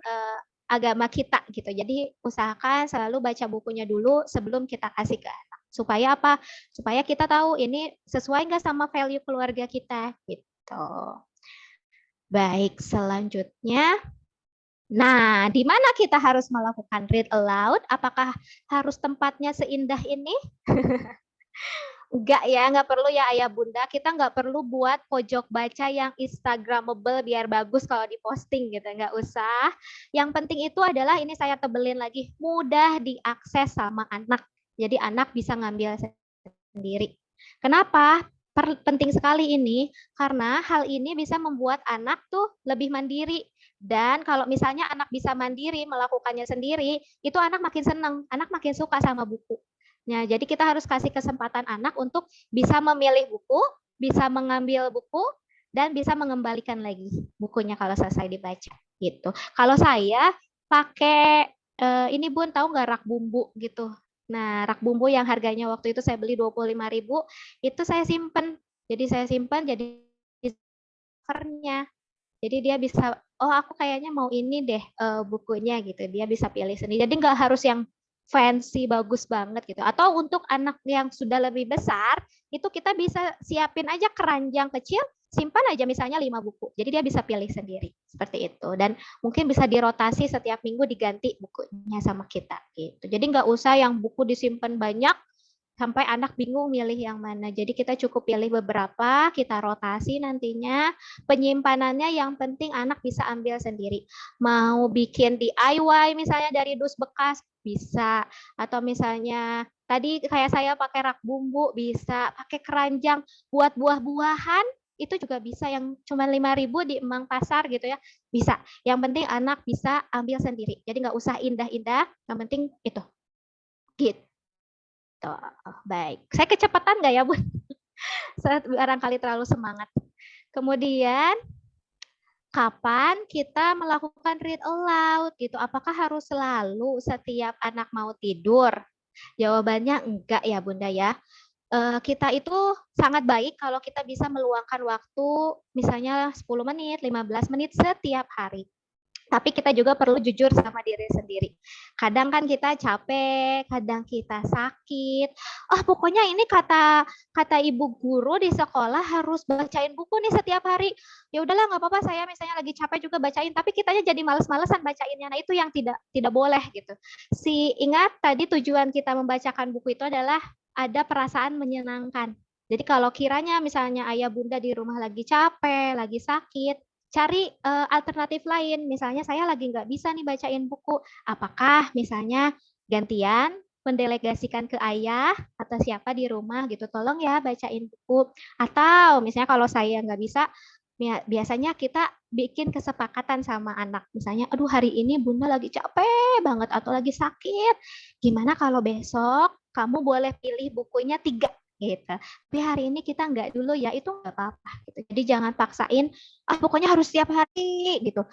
agama kita gitu. Jadi usahakan selalu baca bukunya dulu sebelum kita kasih ke anak. Supaya apa? Supaya kita tahu ini sesuai nggak sama value keluarga kita gitu. Baik, selanjutnya. Nah, di mana kita harus melakukan read aloud? Apakah harus tempatnya seindah ini? Enggak ya, nggak perlu ya ayah bunda. Kita nggak perlu buat pojok baca yang instagramable biar bagus kalau diposting gitu. Nggak usah. Yang penting itu adalah, ini saya tebelin lagi, mudah diakses sama anak. Jadi anak bisa ngambil sendiri. Kenapa? Penting sekali ini, karena hal ini bisa membuat anak tuh lebih mandiri. Dan kalau misalnya anak bisa mandiri, melakukannya sendiri, itu anak makin senang, anak makin suka sama buku. Nah, jadi kita harus kasih kesempatan anak untuk bisa memilih buku, bisa mengambil buku, dan bisa mengembalikan lagi bukunya kalau selesai dibaca. Gitu. Kalau saya pakai ini Bun, tahu nggak rak bumbu gitu. Nah, rak bumbu yang harganya waktu itu saya beli 25.000, itu saya simpen. Jadi saya simpan jadi covernya. Jadi dia bisa, oh aku kayaknya mau ini deh bukunya gitu. Dia bisa pilih sendiri. Jadi nggak harus yang fancy, bagus banget gitu. Atau untuk anak yang sudah lebih besar, itu kita bisa siapin aja keranjang kecil, simpan aja misalnya 5 buku. Jadi dia bisa pilih sendiri. Seperti itu. Dan mungkin bisa dirotasi setiap minggu diganti bukunya sama kita. Gitu. Jadi nggak usah yang buku disimpan banyak, sampai anak bingung milih yang mana. Jadi kita cukup pilih beberapa, kita rotasi nantinya. Penyimpanannya yang penting anak bisa ambil sendiri. Mau bikin DIY misalnya dari dus bekas, bisa. Atau misalnya tadi kayak saya pakai rak bumbu, bisa. Pakai keranjang buat buah-buahan, itu juga bisa, yang cuma 5.000 di Emang Pasar gitu ya, bisa. Yang penting anak bisa ambil sendiri. Jadi nggak usah indah-indah, yang penting itu. Gitu. Baik, saya kecepatan nggak ya Bun? Saya barangkali terlalu semangat. Kemudian, kapan kita melakukan read aloud gitu? Apakah harus selalu setiap anak mau tidur? Jawabannya enggak ya Bunda ya. Kita itu sangat baik kalau kita bisa meluangkan waktu misalnya 10 menit, 15 menit setiap hari. Tapi kita juga perlu jujur sama diri sendiri. Kadang kan kita capek, kadang kita sakit. Pokoknya ini kata ibu guru di sekolah harus bacain buku nih setiap hari. Ya udahlah nggak apa-apa, saya misalnya lagi capek juga bacain, tapi kitanya jadi males-malesan bacainnya. Nah, itu yang tidak boleh gitu. Ingat tadi tujuan kita membacakan buku itu adalah ada perasaan menyenangkan. Jadi kalau kiranya misalnya ayah bunda di rumah lagi capek, lagi sakit, cari alternatif lain. Misalnya saya lagi nggak bisa nih bacain buku. Apakah misalnya gantian mendelegasikan ke ayah atau siapa di rumah gitu, tolong ya bacain buku. Atau misalnya kalau saya nggak bisa, biasanya kita bikin kesepakatan sama anak. Misalnya, aduh hari ini bunda lagi capek banget atau lagi sakit. Gimana kalau besok kamu boleh pilih bukunya 3. gitu. Tapi hari ini kita enggak dulu ya, itu enggak apa-apa gitu. Jadi jangan paksain, pokoknya harus setiap hari gitu.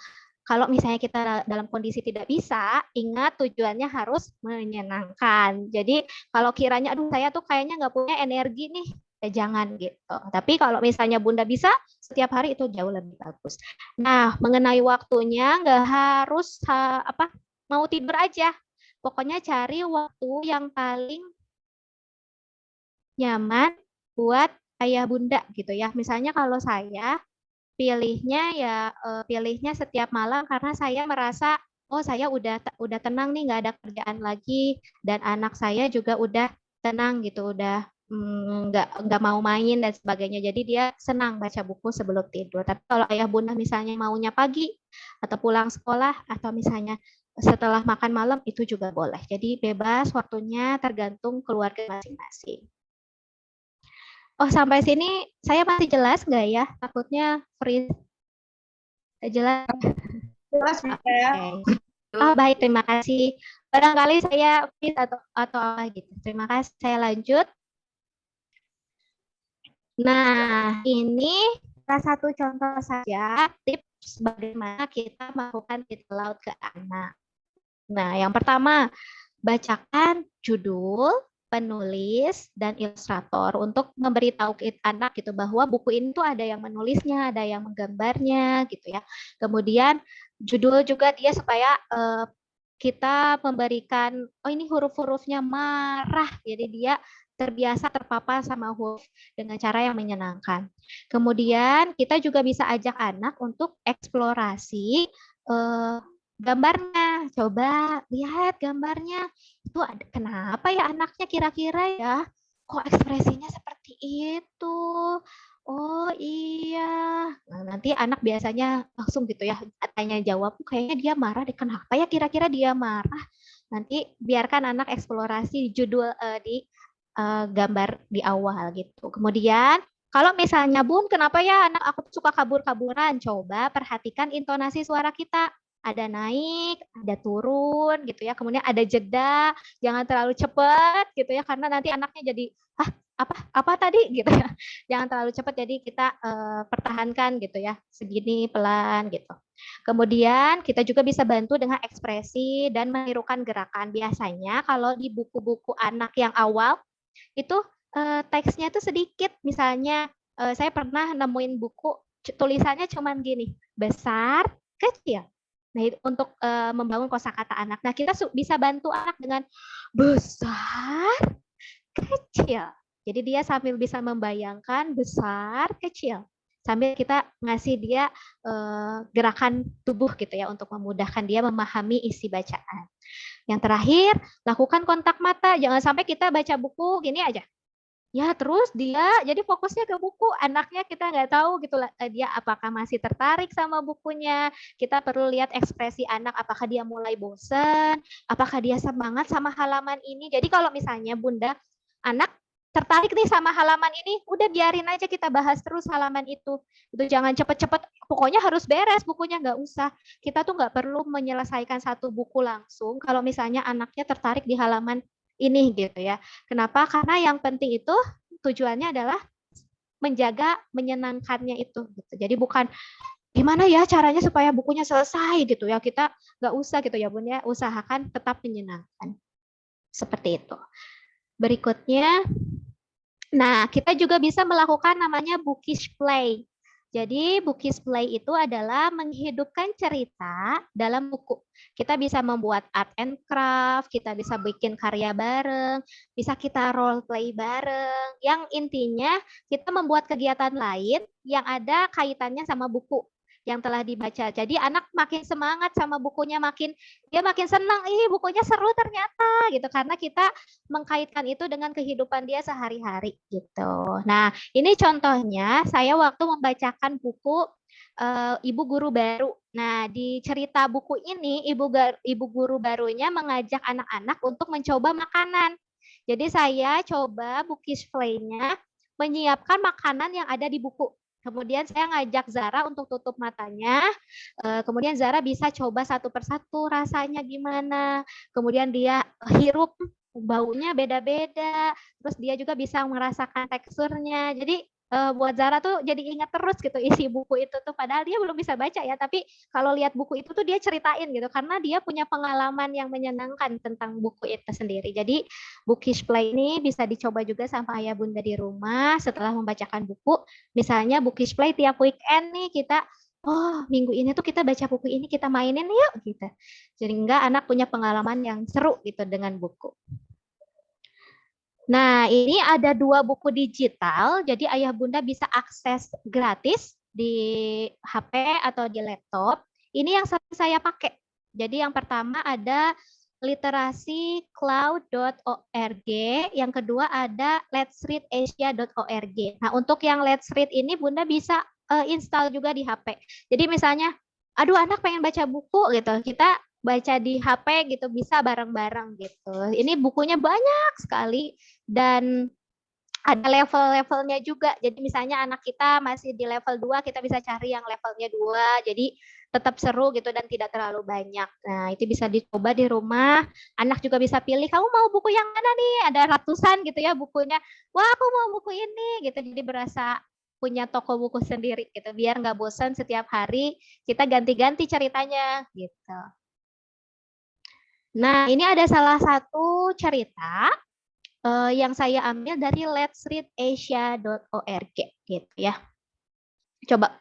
Kalau misalnya kita dalam kondisi tidak bisa, ingat tujuannya harus menyenangkan. Jadi kalau kiranya, aduh saya tuh kayaknya nggak punya energi nih, ya jangan gitu. Tapi kalau misalnya Bunda bisa, setiap hari itu jauh lebih bagus. Nah, mengenai waktunya nggak harus mau tidur aja. Pokoknya cari waktu yang paling nyaman buat ayah bunda gitu ya. Misalnya kalau saya pilihnya setiap malam karena saya merasa oh saya udah tenang nih, nggak ada kerjaan lagi, dan anak saya juga udah tenang gitu, udah nggak mau main dan sebagainya. Jadi dia senang baca buku sebelum tidur. Tapi kalau ayah bunda misalnya maunya pagi atau pulang sekolah atau misalnya setelah makan malam itu juga boleh. Jadi bebas waktunya, tergantung keluarga masing-masing. Oh, sampai sini saya masih jelas nggak ya? Takutnya freeze. Jelas. Jelas bisa ya. Okay. Oh, baik, terima kasih. Barangkali saya freeze atau apa gitu. Terima kasih. Saya lanjut. Nah, ini salah satu contoh saja tips bagaimana kita melakukan titik laut ke anak. Nah, yang pertama, bacakan judul, penulis, dan ilustrator untuk memberitahu anak gitu bahwa buku ini tuh ada yang menulisnya, ada yang menggambarnya gitu ya. Kemudian judul juga dia supaya kita memberikan, oh ini huruf-hurufnya marah, jadi dia terbiasa terpapar sama huruf dengan cara yang menyenangkan. Kemudian kita juga bisa ajak anak untuk eksplorasi gambarnya. Coba lihat gambarnya. Itu ada, kenapa ya anaknya kira-kira ya? Kok ekspresinya seperti itu? Oh iya. Nah, nanti anak biasanya langsung gitu ya tanya jawab, kayaknya dia marah deh. Kenapa ya kira-kira dia marah? Nanti biarkan anak eksplorasi judul di gambar di awal gitu. Kemudian kalau misalnya Bun, kenapa ya anak aku suka kabur-kaburan? Coba perhatikan intonasi suara kita. Ada naik, ada turun gitu ya. Kemudian ada jeda, jangan terlalu cepat gitu ya karena nanti anaknya jadi apa tadi gitu ya. Jangan terlalu cepat, jadi kita pertahankan gitu ya. Segini pelan gitu. Kemudian kita juga bisa bantu dengan ekspresi dan menirukan gerakan. Biasanya kalau di buku-buku anak yang awal itu teksnya itu sedikit. Misalnya saya pernah nemuin buku tulisannya cuman gini, besar, kecil. Nah, untuk membangun kosakata anak. Nah, kita bisa bantu anak dengan besar, kecil. Jadi dia sambil bisa membayangkan besar, kecil. Sambil kita ngasih dia gerakan tubuh gitu ya untuk memudahkan dia memahami isi bacaan. Yang terakhir, lakukan kontak mata. Jangan sampai kita baca buku gini aja. Ya, terus dia jadi fokusnya ke buku, anaknya kita nggak tahu gitu dia apakah masih tertarik sama bukunya. Kita perlu lihat ekspresi anak, apakah dia mulai bosan, apakah dia semangat sama halaman ini. Jadi kalau misalnya Bunda, anak tertarik nih sama halaman ini, udah biarin aja kita bahas terus halaman itu. Itu jangan cepet-cepet, pokoknya harus beres bukunya, nggak usah. Kita tuh nggak perlu menyelesaikan satu buku langsung kalau misalnya anaknya tertarik di halaman ini gitu ya. Kenapa? Karena yang penting itu tujuannya adalah menjaga menyenangkannya itu. Gitu. Jadi bukan gimana ya caranya supaya bukunya selesai gitu ya. Kita nggak usah gitu ya Bun ya. Usahakan tetap menyenangkan. Seperti itu. Berikutnya, nah kita juga bisa melakukan namanya bookish play. Jadi bookish play itu adalah menghidupkan cerita dalam buku. Kita bisa membuat art and craft, kita bisa bikin karya bareng, bisa kita role play bareng. Yang intinya kita membuat kegiatan lain yang ada kaitannya sama buku yang telah dibaca. Jadi anak makin semangat sama bukunya, dia makin senang, bukunya seru ternyata gitu karena kita mengkaitkan itu dengan kehidupan dia sehari-hari gitu. Nah, ini contohnya saya waktu membacakan buku Ibu Guru Baru. Nah, di cerita buku ini ibu guru barunya mengajak anak-anak untuk mencoba makanan. Jadi saya coba bookish play-nya menyiapkan makanan yang ada di buku. Kemudian saya ngajak Zara untuk tutup matanya. Kemudian Zara bisa coba satu persatu rasanya gimana. Kemudian dia hirup, baunya beda-beda, terus dia juga bisa merasakan teksturnya. Jadi buat Zara tuh jadi ingat terus gitu isi buku itu tuh, padahal dia belum bisa baca ya, tapi kalau lihat buku itu tuh dia ceritain gitu karena dia punya pengalaman yang menyenangkan tentang buku itu sendiri. Jadi Bookish Play ini bisa dicoba juga sama ayah bunda di rumah setelah membacakan buku. Misalnya Bookish Play tiap weekend nih kita, oh minggu ini tuh kita baca buku ini, kita mainin yuk gitu. Jadi enggak anak punya pengalaman yang seru gitu dengan buku. Nah, ini ada 2 buku digital, jadi ayah bunda bisa akses gratis di HP atau di laptop. Ini yang saya pakai. Jadi yang pertama ada literasi.cloud.org, yang kedua ada letsreadasia.org. Nah, untuk yang Let's Read ini bunda bisa install juga di HP. Jadi misalnya, aduh anak pengen baca buku gitu, kita baca di HP gitu, bisa bareng-bareng gitu. Ini bukunya banyak sekali dan ada level-levelnya juga. Jadi misalnya anak kita masih di level 2, kita bisa cari yang levelnya 2. Jadi tetap seru gitu dan tidak terlalu banyak. Nah, itu bisa dicoba di rumah. Anak juga bisa pilih, kamu mau buku yang mana nih? Ada ratusan gitu ya bukunya. Wah, aku mau buku ini gitu. Jadi berasa punya toko buku sendiri gitu. Biar nggak bosan setiap hari kita ganti-ganti ceritanya gitu. Nah, ini ada salah satu cerita yang saya ambil dari letsreadasia.org gitu ya. Coba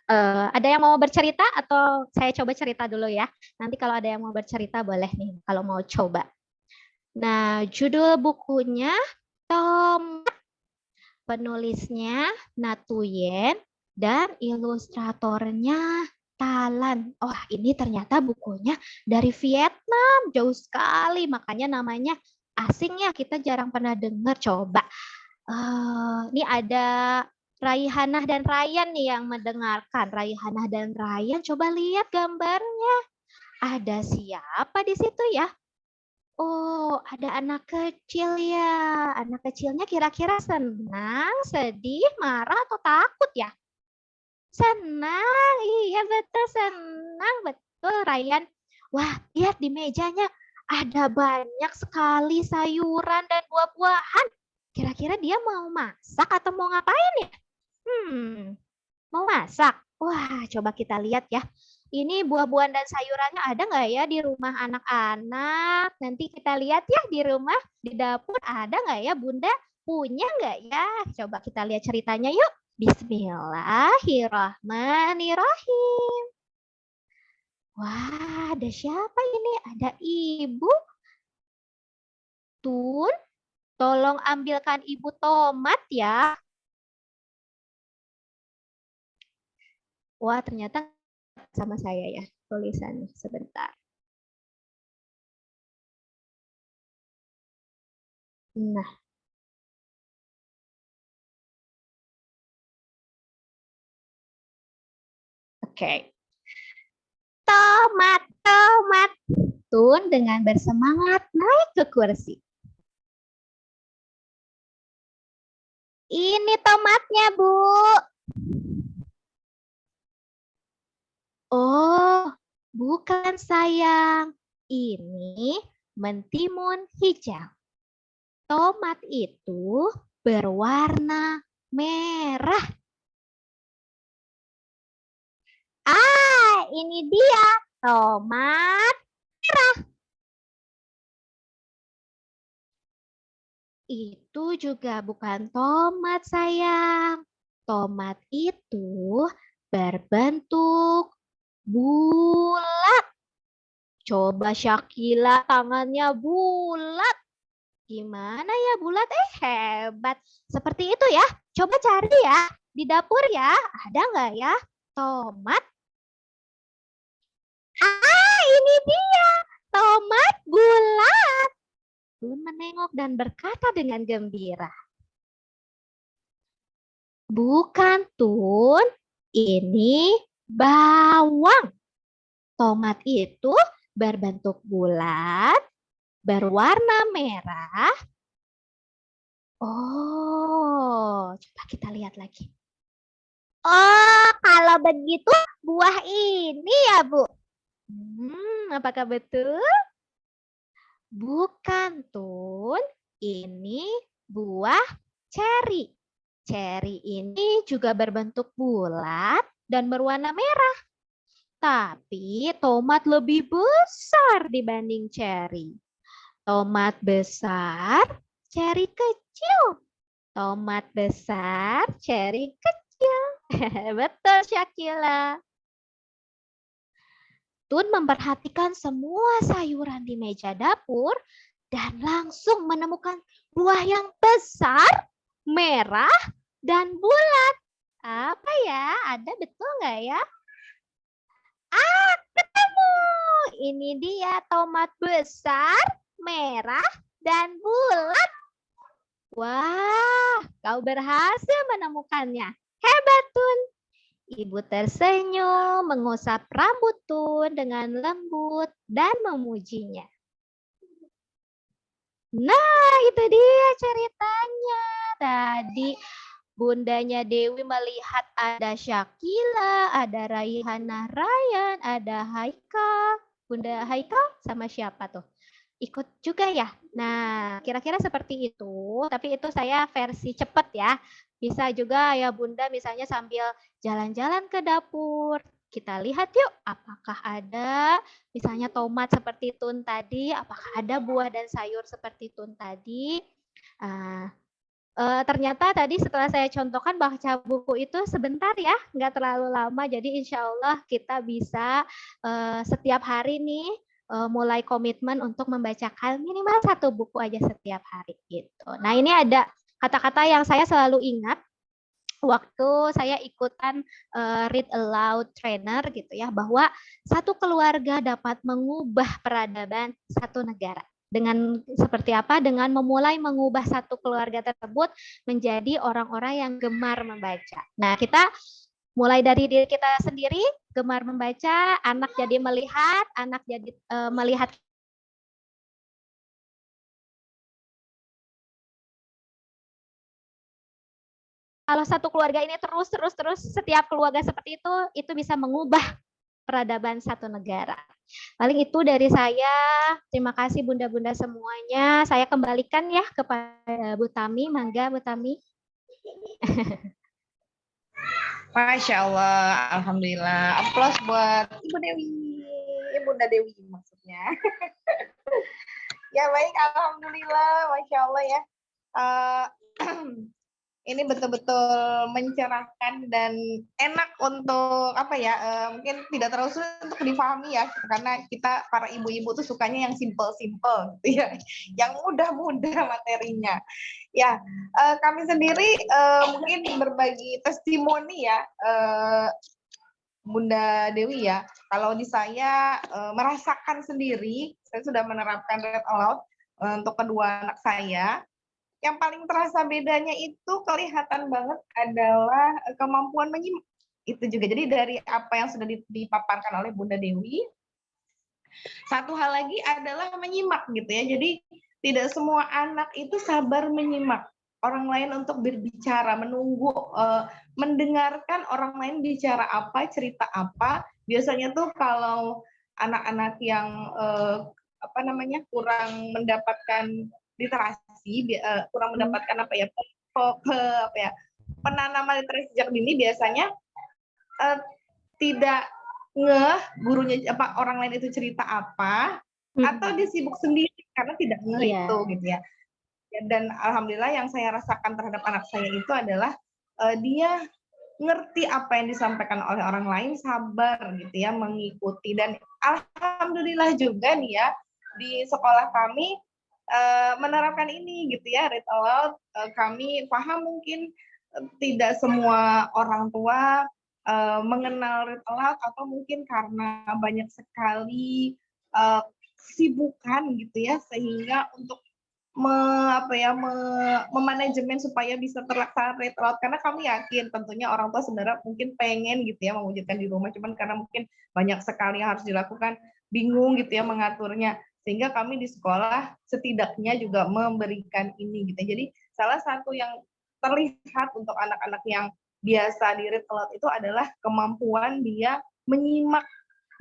ada yang mau bercerita atau saya coba cerita dulu ya. Nanti kalau ada yang mau bercerita boleh nih kalau mau coba. Nah, judul bukunya Tomat, penulisnya Natuyen dan ilustratornya Talan. Oh, ini ternyata bukunya dari Vietnam, jauh sekali, makanya namanya asing ya, kita jarang pernah dengar. Coba, ini ada Raihanah dan Ryan nih yang mendengarkan. Raihanah dan Ryan, coba lihat gambarnya. Ada siapa di situ ya? Oh, ada anak kecil ya. Anak kecilnya kira-kira senang, sedih, marah, atau takut ya? Senang, iya betul senang, betul Ryan. Wah, lihat di mejanya ada banyak sekali sayuran dan buah-buahan. Kira-kira dia mau masak atau mau ngapain ya? Mau masak? Wah, coba kita lihat ya. Ini buah-buahan dan sayurannya ada nggak ya di rumah anak-anak? Nanti kita lihat ya di rumah, di dapur ada nggak ya? Bunda punya nggak ya? Coba kita lihat ceritanya yuk. Bismillahirrahmanirrahim. Wah, ada siapa ini? Ada ibu. Tun, tolong ambilkan ibu tomat ya. Wah, ternyata sama saya ya tulisannya. Sebentar. Nah. Oke. Tomat, tomat. Tun dengan bersemangat naik ke kursi. Ini tomatnya, Bu. Oh, bukan sayang. Ini mentimun hijau. Tomat itu berwarna merah. Ah, ini dia tomat merah. Itu juga bukan tomat, sayang. Tomat itu berbentuk bulat. Coba Syakila tangannya bulat. Gimana ya bulat? Hebat. Seperti itu ya. Coba cari ya. Di dapur ya. Ada nggak ya tomat? Ah, ini dia. Tomat bulat. Tun menengok dan berkata dengan gembira. Bukan, Tun. Ini bawang. Tomat itu berbentuk bulat, berwarna merah. Oh, coba kita lihat lagi. Oh, kalau begitu buah ini ya, Bu. Apakah betul? Bukan, Tun. ini buah ceri. Ceri ini juga berbentuk bulat dan berwarna merah. Tapi tomat lebih besar dibanding ceri. Tomat besar, ceri kecil. Tomat besar, ceri kecil. Betul, Syakila. Tun memperhatikan semua sayuran di meja dapur dan langsung menemukan buah yang besar, merah, dan bulat. Apa ya? Ada betul nggak ya? Ketemu. Ini dia tomat besar, merah, dan bulat. Wah, kau berhasil menemukannya. Hebat, Tun. Ibu tersenyum, mengusap rambut Tun dengan lembut dan memujinya. Nah, itu dia ceritanya. Tadi bundanya Dewi melihat ada Syakila, ada Raihana Ryan, ada Haikal. Bunda Haikal sama siapa tuh? Ikut juga ya. Nah, kira-kira seperti itu. Tapi itu saya versi cepat ya. Bisa juga ya Bunda misalnya sambil jalan-jalan ke dapur. Kita lihat yuk, apakah ada misalnya tomat seperti Tun tadi, apakah ada buah dan sayur seperti Tun tadi. Ternyata tadi setelah saya contohkan baca buku itu sebentar ya, nggak terlalu lama. Jadi insya Allah kita bisa setiap hari nih mulai komitmen untuk membacakan minimal 1 buku aja setiap hari gitu. Nah ini ada kata-kata yang saya selalu ingat waktu saya ikutan read aloud trainer gitu ya, bahwa satu keluarga dapat mengubah peradaban satu negara. Dengan seperti apa? Dengan memulai mengubah satu keluarga tersebut menjadi orang-orang yang gemar membaca. Nah, kita mulai dari diri kita sendiri, gemar membaca, anak jadi melihat, anak jadi melihat. Kalau satu keluarga ini terus setiap keluarga seperti itu bisa mengubah peradaban satu negara. Paling itu dari saya. Terima kasih bunda-bunda semuanya. Saya kembalikan ya kepada Bu Tami. Mangga Bu Tami. Masya Allah, alhamdulillah. Aplaus buat Ibu Dewi, Bunda Dewi maksudnya. Ya baik, alhamdulillah, masya Allah ya. Ini betul-betul mencerahkan dan enak untuk apa ya, mungkin tidak terlalu sulit untuk difahami ya, karena kita para ibu-ibu tuh sukanya yang simple-simple gitu ya, yang mudah-mudah materinya. Ya, kami sendiri mungkin berbagi testimoni ya, Bunda Dewi ya. Kalau di saya merasakan sendiri, saya sudah menerapkan read aloud untuk kedua anak saya. Yang paling terasa bedanya itu kelihatan banget adalah kemampuan menyimak. Itu juga. Jadi dari apa yang sudah dipaparkan oleh Bunda Dewi, satu hal lagi adalah menyimak gitu ya. Jadi tidak semua anak itu sabar menyimak orang lain untuk berbicara, menunggu, mendengarkan orang lain bicara apa, cerita apa. Biasanya tuh kalau anak-anak yang kurang mendapatkan literasi, kurang mendapatkan penanaman literasi sejak dini, biasanya tidak ngeh gurunya orang lain itu cerita apa, atau dia sibuk sendiri karena tidak ngeh itu gitu ya. Dan alhamdulillah yang saya rasakan terhadap anak saya itu adalah dia ngerti apa yang disampaikan oleh orang lain, sabar gitu ya mengikuti. Dan alhamdulillah juga nih ya di sekolah kami menerapkan ini gitu ya, read aloud. Kami paham mungkin tidak semua orang tua mengenal read aloud, atau mungkin karena banyak sekali kesibukan gitu ya, sehingga untuk memanajemen supaya bisa terlaksana read aloud. Karena kami yakin tentunya orang tua sebenarnya mungkin pengen gitu ya mewujudkan di rumah, cuman karena mungkin banyak sekali yang harus dilakukan, bingung gitu ya mengaturnya. Sehingga kami di sekolah setidaknya juga memberikan ini gitu. Jadi salah satu yang terlihat untuk anak-anak yang biasa di read aloud itu adalah kemampuan dia menyimak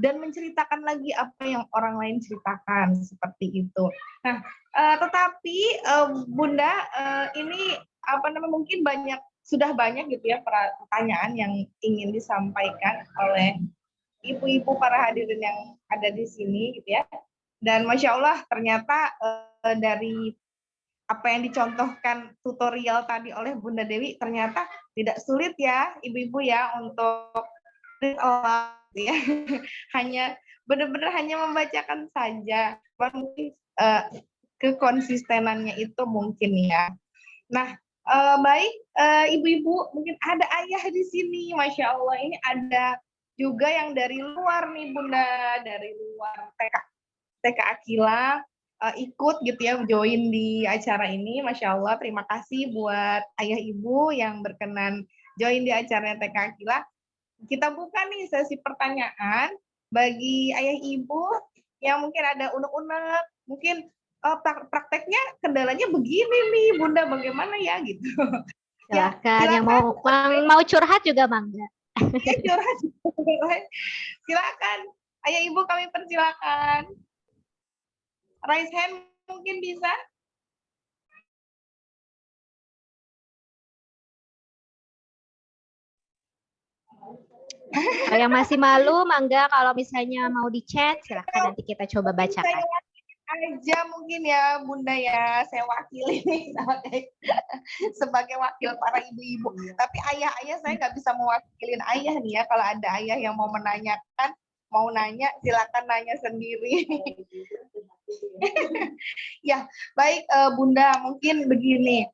dan menceritakan lagi apa yang orang lain ceritakan seperti itu. Nah, tetapi Bunda, ini apa namanya, mungkin sudah banyak gitu ya pertanyaan yang ingin disampaikan oleh ibu-ibu para hadirin yang ada di sini gitu ya. Dan Masya Allah ternyata dari apa yang dicontohkan tutorial tadi oleh Bunda Dewi ternyata tidak sulit ya ibu-ibu ya untuk ya. Hanya benar-benar hanya membacakan saja. Mungkin kekonsistenannya itu mungkin ya. Nah, baik ibu-ibu, mungkin ada ayah di sini, Masya Allah. Ini ada juga yang dari luar nih Bunda, dari luar TK Akila, ikut gitu ya, join di acara ini. Masya Allah, terima kasih buat ayah ibu yang berkenan join di acaranya TK Akila. Kita buka nih sesi pertanyaan bagi ayah ibu yang mungkin ada unek-unek, mungkin prakteknya kendalanya begini nih Bunda, bagaimana ya gitu. Silakan, ya, yang mau curhat juga Mangga. Ya, curhat. Silakan, ayah ibu kami persilakan. Raise hand mungkin bisa. Yang masih malu, Mangga, kalau misalnya mau di chat, silakan nanti kita coba bacakan. Aja mungkin ya Bunda ya, saya wakili sebagai wakil para ibu-ibu. Tapi ayah-ayah saya nggak bisa mewakilin ayah nih ya. Kalau ada ayah yang mau menanyakan, mau nanya, silakan nanya sendiri. Ya, baik Bunda, mungkin begini.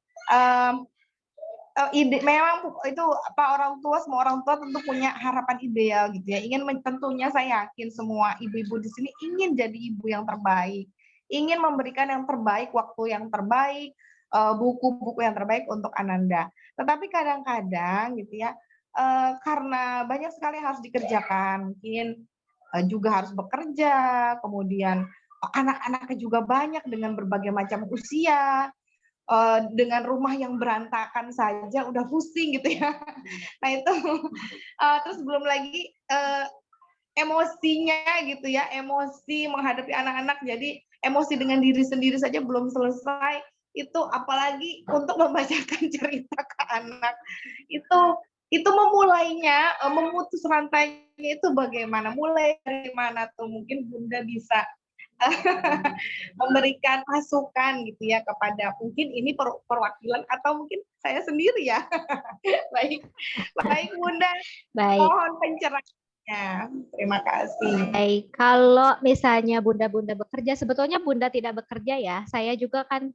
Memang itu semua orang tua tentu punya harapan ideal gitu ya. Tentunya saya yakin semua ibu-ibu di sini ingin jadi ibu yang terbaik, ingin memberikan yang terbaik, waktu yang terbaik, buku-buku yang terbaik untuk Ananda. Tetapi kadang-kadang gitu ya, karena banyak sekali yang harus dikerjakan, mungkin juga harus bekerja, kemudian anak-anaknya juga banyak dengan berbagai macam usia. Dengan rumah yang berantakan saja udah pusing gitu ya. Nah itu terus belum lagi emosinya gitu ya, emosi menghadapi anak-anak, jadi emosi dengan diri sendiri saja belum selesai, itu apalagi untuk membacakan cerita ke anak. Itu memulainya, memutus rantainya itu bagaimana, mulai dari mana tuh, mungkin Bunda bisa memberikan masukan gitu ya kepada mungkin ini perwakilan atau mungkin saya sendiri ya. Baik Bunda, mohon pencerahannya. Terima kasih. Baik, kalau misalnya Bunda-Bunda bekerja, sebetulnya Bunda tidak bekerja ya. Saya juga kan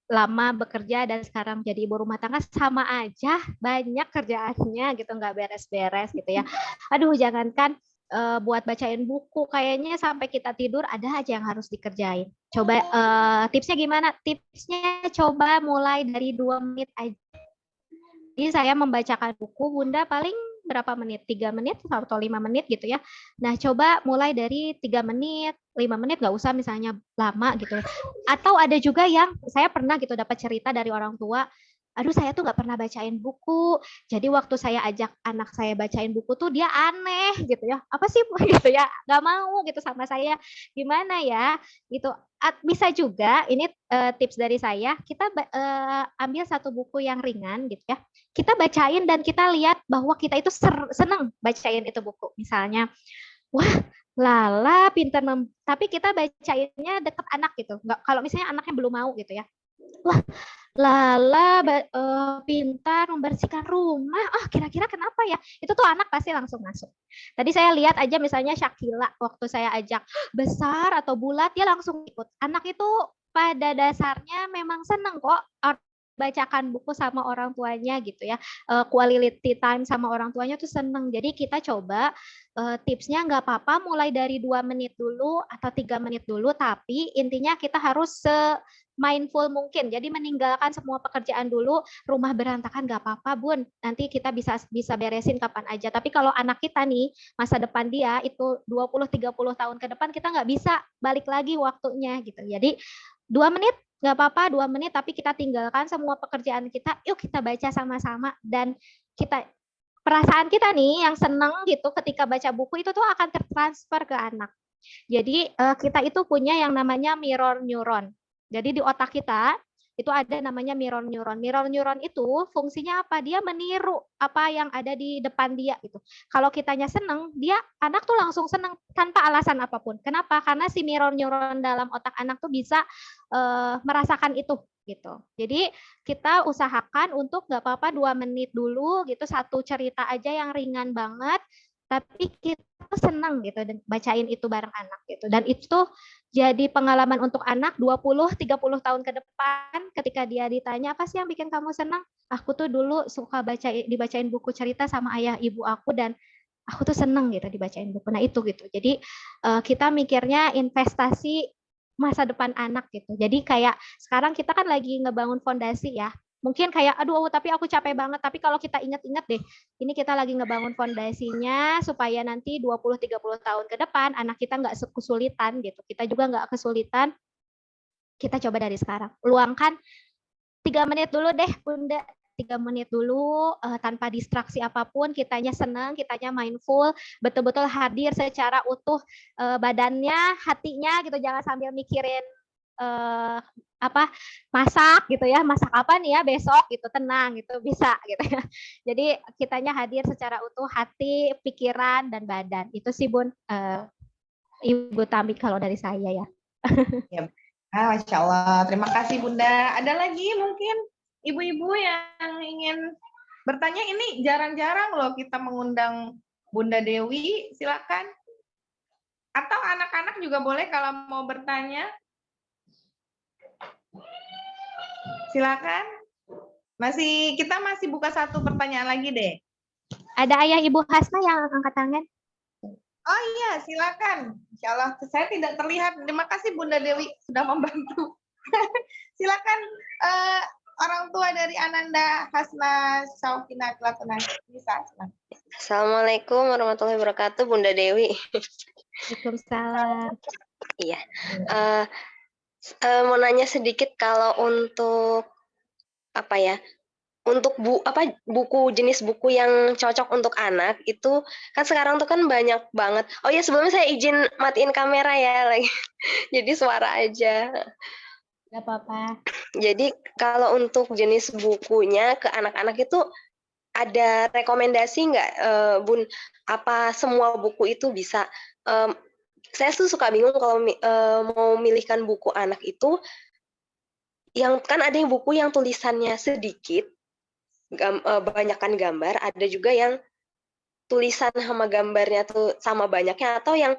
lama bekerja dan sekarang jadi ibu rumah tangga, sama aja banyak kerjaannya gitu, nggak beres-beres gitu ya. Aduh, jangankan buat bacain buku, kayaknya sampai kita tidur ada aja yang harus dikerjain. Coba tipsnya gimana? Tipsnya coba mulai dari 2 menit aja. Jadi saya membacakan buku Bunda paling berapa menit? 3 menit atau 5 menit gitu ya. Nah, coba mulai dari 3 menit, 5 menit, nggak usah misalnya lama gitu. Atau ada juga yang saya pernah gitu dapat cerita dari orang tua, aduh saya tuh nggak pernah bacain buku, jadi waktu saya ajak anak saya bacain buku tuh dia aneh gitu ya, apa sih gitu ya, nggak mau gitu sama saya, gimana ya gitu. Bisa juga ini tips dari saya, kita ambil satu buku yang ringan gitu ya, kita bacain dan kita lihat bahwa kita itu seneng bacain itu buku, misalnya wah Lala pintar, tapi kita bacainnya deket anak gitu, nggak, kalau misalnya anaknya belum mau gitu ya, wah Lala pintar membersihkan rumah. Kira-kira kenapa ya? Itu tuh anak pasti langsung masuk. Tadi saya lihat aja misalnya Syakila, waktu saya ajak besar atau bulat, dia langsung ikut. Anak itu pada dasarnya memang seneng kok bacakan buku sama orang tuanya gitu ya. Quality time sama orang tuanya tuh seneng. Jadi kita coba tipsnya nggak apa-apa mulai dari 2 menit dulu atau 3 menit dulu, tapi intinya kita harus mindful mungkin. Jadi meninggalkan semua pekerjaan dulu, rumah berantakan nggak apa-apa Bun, nanti kita bisa beresin kapan aja. Tapi kalau anak kita nih, masa depan dia itu 20-30 tahun ke depan, kita nggak bisa balik lagi waktunya gitu. Jadi 2 menit nggak apa-apa, 2 menit, tapi kita tinggalkan semua pekerjaan kita, yuk kita baca sama-sama dan kita perasaan kita nih yang seneng gitu ketika baca buku itu tuh akan tertransfer ke anak. Jadi kita itu punya yang namanya mirror neuron. Jadi di otak kita itu ada namanya mirror neuron. Mirror neuron itu fungsinya apa? Dia meniru apa yang ada di depan dia gitu. Kalau kitanya seneng, dia anak tuh langsung seneng tanpa alasan apapun. Kenapa? Karena si mirror neuron dalam otak anak tuh bisa merasakan itu gitu. Jadi kita usahakan untuk nggak apa-apa 2 menit dulu gitu, satu cerita aja yang ringan banget, tapi kita senang gitu bacain itu bareng anak gitu. Dan itu jadi pengalaman untuk anak 20-30 tahun ke depan ketika dia ditanya, apa sih yang bikin kamu senang? Aku tuh dulu suka dibacain buku cerita sama ayah ibu aku dan aku tuh seneng gitu dibacain buku. Nah itu gitu. Jadi kita mikirnya investasi masa depan anak gitu. Jadi kayak sekarang kita kan lagi ngebangun fondasi ya. Mungkin kayak aduh tapi aku capek banget, tapi kalau kita ingat-ingat deh, ini kita lagi ngebangun fondasinya supaya nanti 20-30 tahun ke depan anak kita nggak kesulitan gitu. Kita juga nggak kesulitan. Kita coba dari sekarang. Luangkan 3 menit dulu deh, Bunda. 3 menit dulu tanpa distraksi apapun, kitanya senang, kitanya mindful, betul-betul hadir secara utuh badannya, hatinya gitu, jangan sambil mikirin apa masak gitu ya, masak apa nih ya besok gitu, tenang gitu, bisa gitu ya. Jadi kitanya hadir secara utuh hati, pikiran dan badan. Itu sih Bun, Ibu Tami kalau dari saya ya. Ya. Masya Allah. Terima kasih Bunda. Ada lagi mungkin ibu-ibu yang ingin bertanya? Ini jarang-jarang loh kita mengundang Bunda Dewi. Silakan. Atau anak-anak juga boleh kalau mau bertanya. Silakan. Kita masih buka satu pertanyaan lagi deh. Ada ayah Ibu Hasna yang angkat tangan. Oh iya, silakan. Insya Allah, saya tidak terlihat. Terima kasih Bunda Dewi sudah membantu. Silakan orang tua dari Ananda Hasna Saukina Kelatuna. Bisa. Silakan. Assalamualaikum warahmatullahi wabarakatuh, Bunda Dewi. Waalaikumsalam. Iya. Mau nanya sedikit kalau untuk apa ya? Untuk buku jenis buku yang cocok untuk anak itu kan sekarang tuh kan banyak banget. Oh ya, sebelumnya saya izin matiin kamera ya lagi. Jadi suara aja. Gak apa-apa. Jadi kalau untuk jenis bukunya ke anak-anak itu ada rekomendasi nggak, Bun? Apa semua buku itu bisa? Saya tuh suka bingung kalau mau milihkan buku anak itu, yang kan ada yang buku yang tulisannya sedikit, banyakkan gambar, ada juga yang tulisan sama gambarnya tuh sama banyaknya, atau yang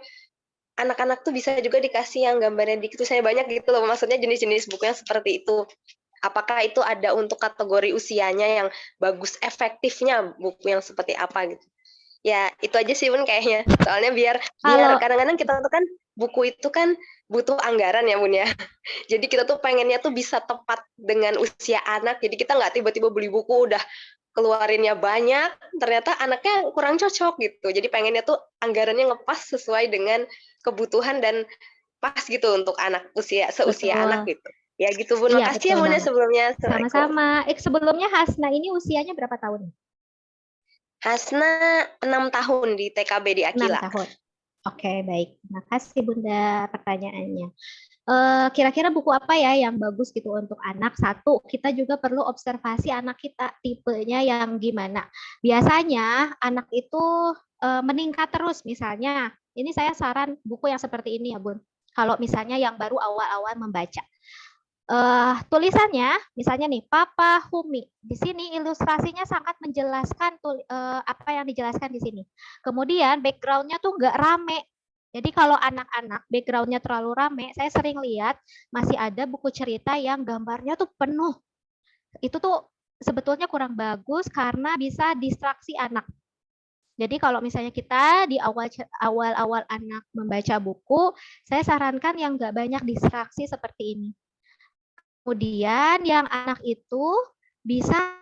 anak-anak tuh bisa juga dikasih yang gambarnya dikit tuh saya banyak gitu loh. Maksudnya jenis-jenis buku yang seperti itu. Apakah itu ada untuk kategori usianya yang bagus, efektifnya buku yang seperti apa gitu. Ya, itu aja sih Bun kayaknya. Soalnya biar kadang-kadang kita tuh kan buku itu kan butuh anggaran ya Bun ya. Jadi kita tuh pengennya tuh bisa tepat dengan usia anak. Jadi kita nggak tiba-tiba beli buku udah keluarinnya banyak, ternyata anaknya kurang cocok gitu. Jadi pengennya tuh anggarannya ngepas sesuai dengan kebutuhan dan pas gitu untuk anak seusia anak gitu. Ya gitu Bun. Iya, makasih ya Bun ya sebelumnya. Sama-sama. Sebelumnya Hasna ini usianya berapa tahun? Hasna 6 tahun di TKB di Akila. 6 tahun. Oke, baik. Terima kasih Bunda pertanyaannya. Kira-kira buku apa ya yang bagus gitu untuk anak? Satu, kita juga perlu observasi anak kita, tipenya yang gimana. Biasanya anak itu meningkat terus, misalnya. Ini saya saran buku yang seperti ini ya Bun. Kalau misalnya yang baru awal-awal membaca. Tulisannya, misalnya nih, Papa Humi. Di sini ilustrasinya sangat menjelaskan apa yang dijelaskan di sini. Kemudian background-nya tuh nggak rame. Jadi kalau anak-anak background-nya terlalu rame, saya sering lihat masih ada buku cerita yang gambarnya tuh penuh. Itu tuh sebetulnya kurang bagus karena bisa distraksi anak. Jadi kalau misalnya kita di awal-awal anak membaca buku, saya sarankan yang nggak banyak distraksi seperti ini. Kemudian yang anak itu bisa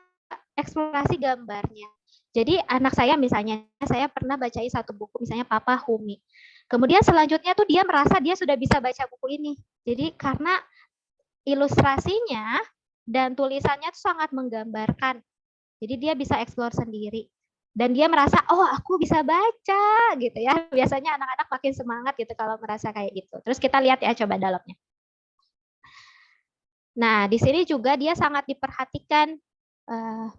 eksplorasi gambarnya. Jadi anak saya misalnya, saya pernah bacain satu buku misalnya Papa Humi. Kemudian selanjutnya tuh dia merasa dia sudah bisa baca buku ini. Jadi karena ilustrasinya dan tulisannya tuh sangat menggambarkan. Jadi dia bisa eksplor sendiri. dan dia merasa oh aku bisa baca gitu ya. Biasanya anak-anak makin semangat gitu kalau merasa kayak gitu. Terus kita lihat ya coba dalamnya. Nah, di sini juga dia sangat diperhatikan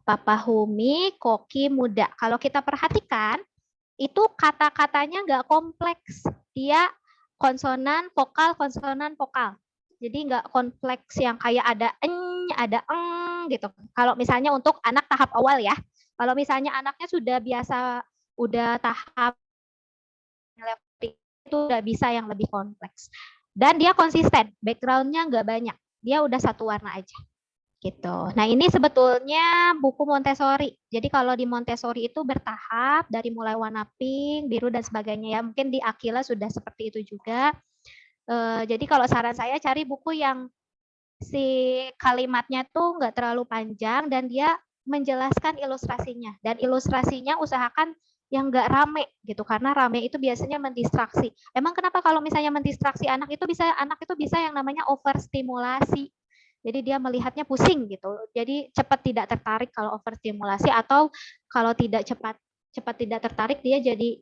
Papa Humi, Koki, Muda. Kalau kita perhatikan, itu kata-katanya nggak kompleks. Dia konsonan, vokal. Jadi nggak kompleks yang kayak ada ada gitu. Kalau misalnya untuk anak tahap awal ya. Kalau misalnya anaknya sudah biasa, udah tahap itu udah bisa yang lebih kompleks. Dan dia konsisten, background-nya nggak banyak. Dia udah satu warna aja. Gitu. Nah, ini sebetulnya buku Montessori. Jadi kalau di Montessori itu bertahap dari mulai warna pink, biru dan sebagainya ya. Mungkin di Akila sudah seperti itu juga. Jadi kalau saran saya cari buku yang si kalimatnya tuh nggak terlalu panjang dan dia menjelaskan ilustrasinya. Dan ilustrasinya usahakan yang nggak rame gitu, karena rame itu biasanya mendistraksi. Emang kenapa kalau misalnya mendistraksi anak itu bisa yang namanya overstimulasi. Jadi dia melihatnya pusing gitu. Jadi cepat tidak tertarik kalau overstimulasi, atau kalau tidak cepat tidak tertarik dia jadi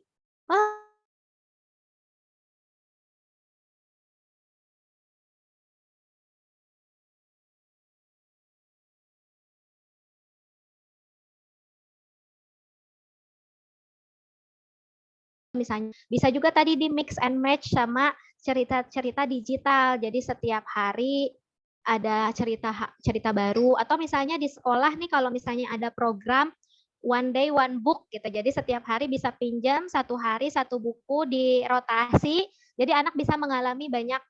misalnya bisa juga tadi di mix and match sama cerita-cerita digital. Jadi setiap hari ada cerita baru, atau misalnya di sekolah nih kalau misalnya ada program one day one book gitu. Jadi setiap hari bisa pinjam satu hari satu buku di rotasi. Jadi anak bisa mengalami banyak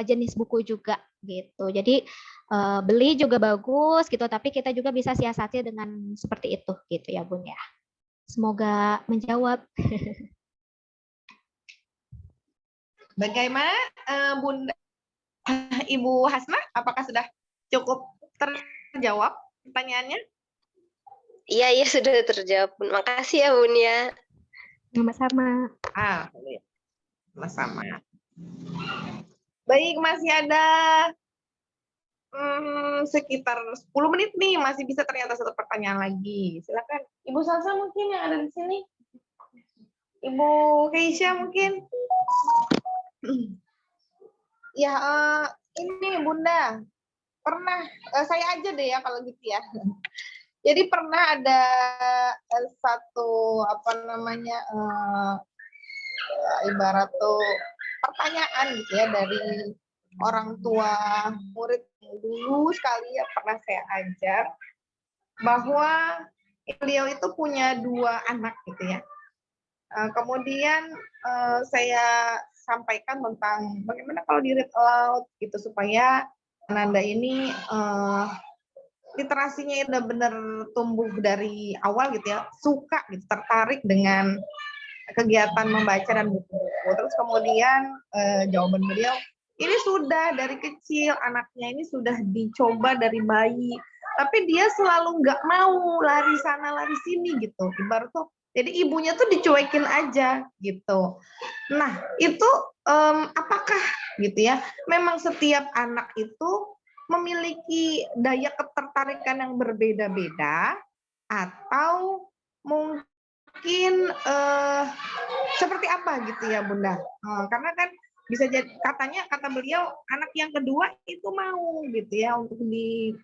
jenis buku juga gitu. Jadi beli juga bagus gitu, tapi kita juga bisa siasati dengan seperti itu gitu ya Bun ya. Semoga menjawab. Bagaimana Bunda Ibu Hasna? Apakah sudah cukup terjawab pertanyaannya? Iya, sudah terjawab. Makasih ya, Bun ya. Sama-sama. Sama-sama. Baik, masih ada sekitar 10 menit nih, masih bisa ternyata satu pertanyaan lagi. Silakan Ibu Salsa mungkin yang ada di sini. Ibu Keisha mungkin. Ya, ini Bunda, pernah saya aja deh ya kalau gitu ya. Jadi pernah ada satu ibarat tuh pertanyaan gitu ya dari orang tua murid yang dulu sekali ya pernah saya ajar, bahwa beliau itu punya 2 anak gitu ya. Kemudian saya sampaikan tentang bagaimana kalau di read aloud gitu supaya Ananda ini literasinya benar-benar tumbuh dari awal gitu ya, suka gitu, tertarik dengan kegiatan membaca dan buku-buku. Terus kemudian jawaban beliau, ini sudah dari kecil, anaknya ini sudah dicoba dari bayi, tapi dia selalu nggak mau, lari sana lari sini gitu. Ibarat tuh jadi ibunya tuh dicuekin aja gitu. Nah, itu apakah gitu ya, memang setiap anak itu memiliki daya ketertarikan yang berbeda-beda, atau mungkin seperti apa gitu ya Bunda? Karena kan bisa jadi, kata beliau anak yang kedua itu mau gitu ya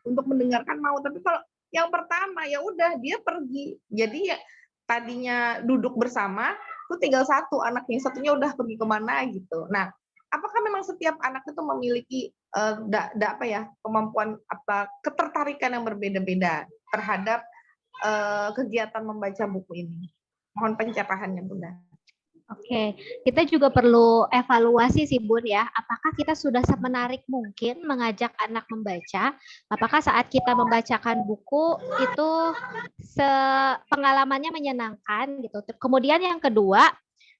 untuk mendengarkan mau, tapi kalau yang pertama ya udah dia pergi. Jadi ya tadinya duduk bersama tuh tinggal satu, anak yang satunya udah pergi kemana gitu. Nah, apakah memang setiap anak itu memiliki kemampuan ketertarikan yang berbeda-beda terhadap kegiatan membaca buku ini? Mohon pencerahannya Bunda. Oke, kita juga perlu evaluasi sih Bun ya, apakah kita sudah semenarik mungkin mengajak anak membaca, apakah saat kita membacakan buku itu pengalamannya menyenangkan gitu. Kemudian yang kedua,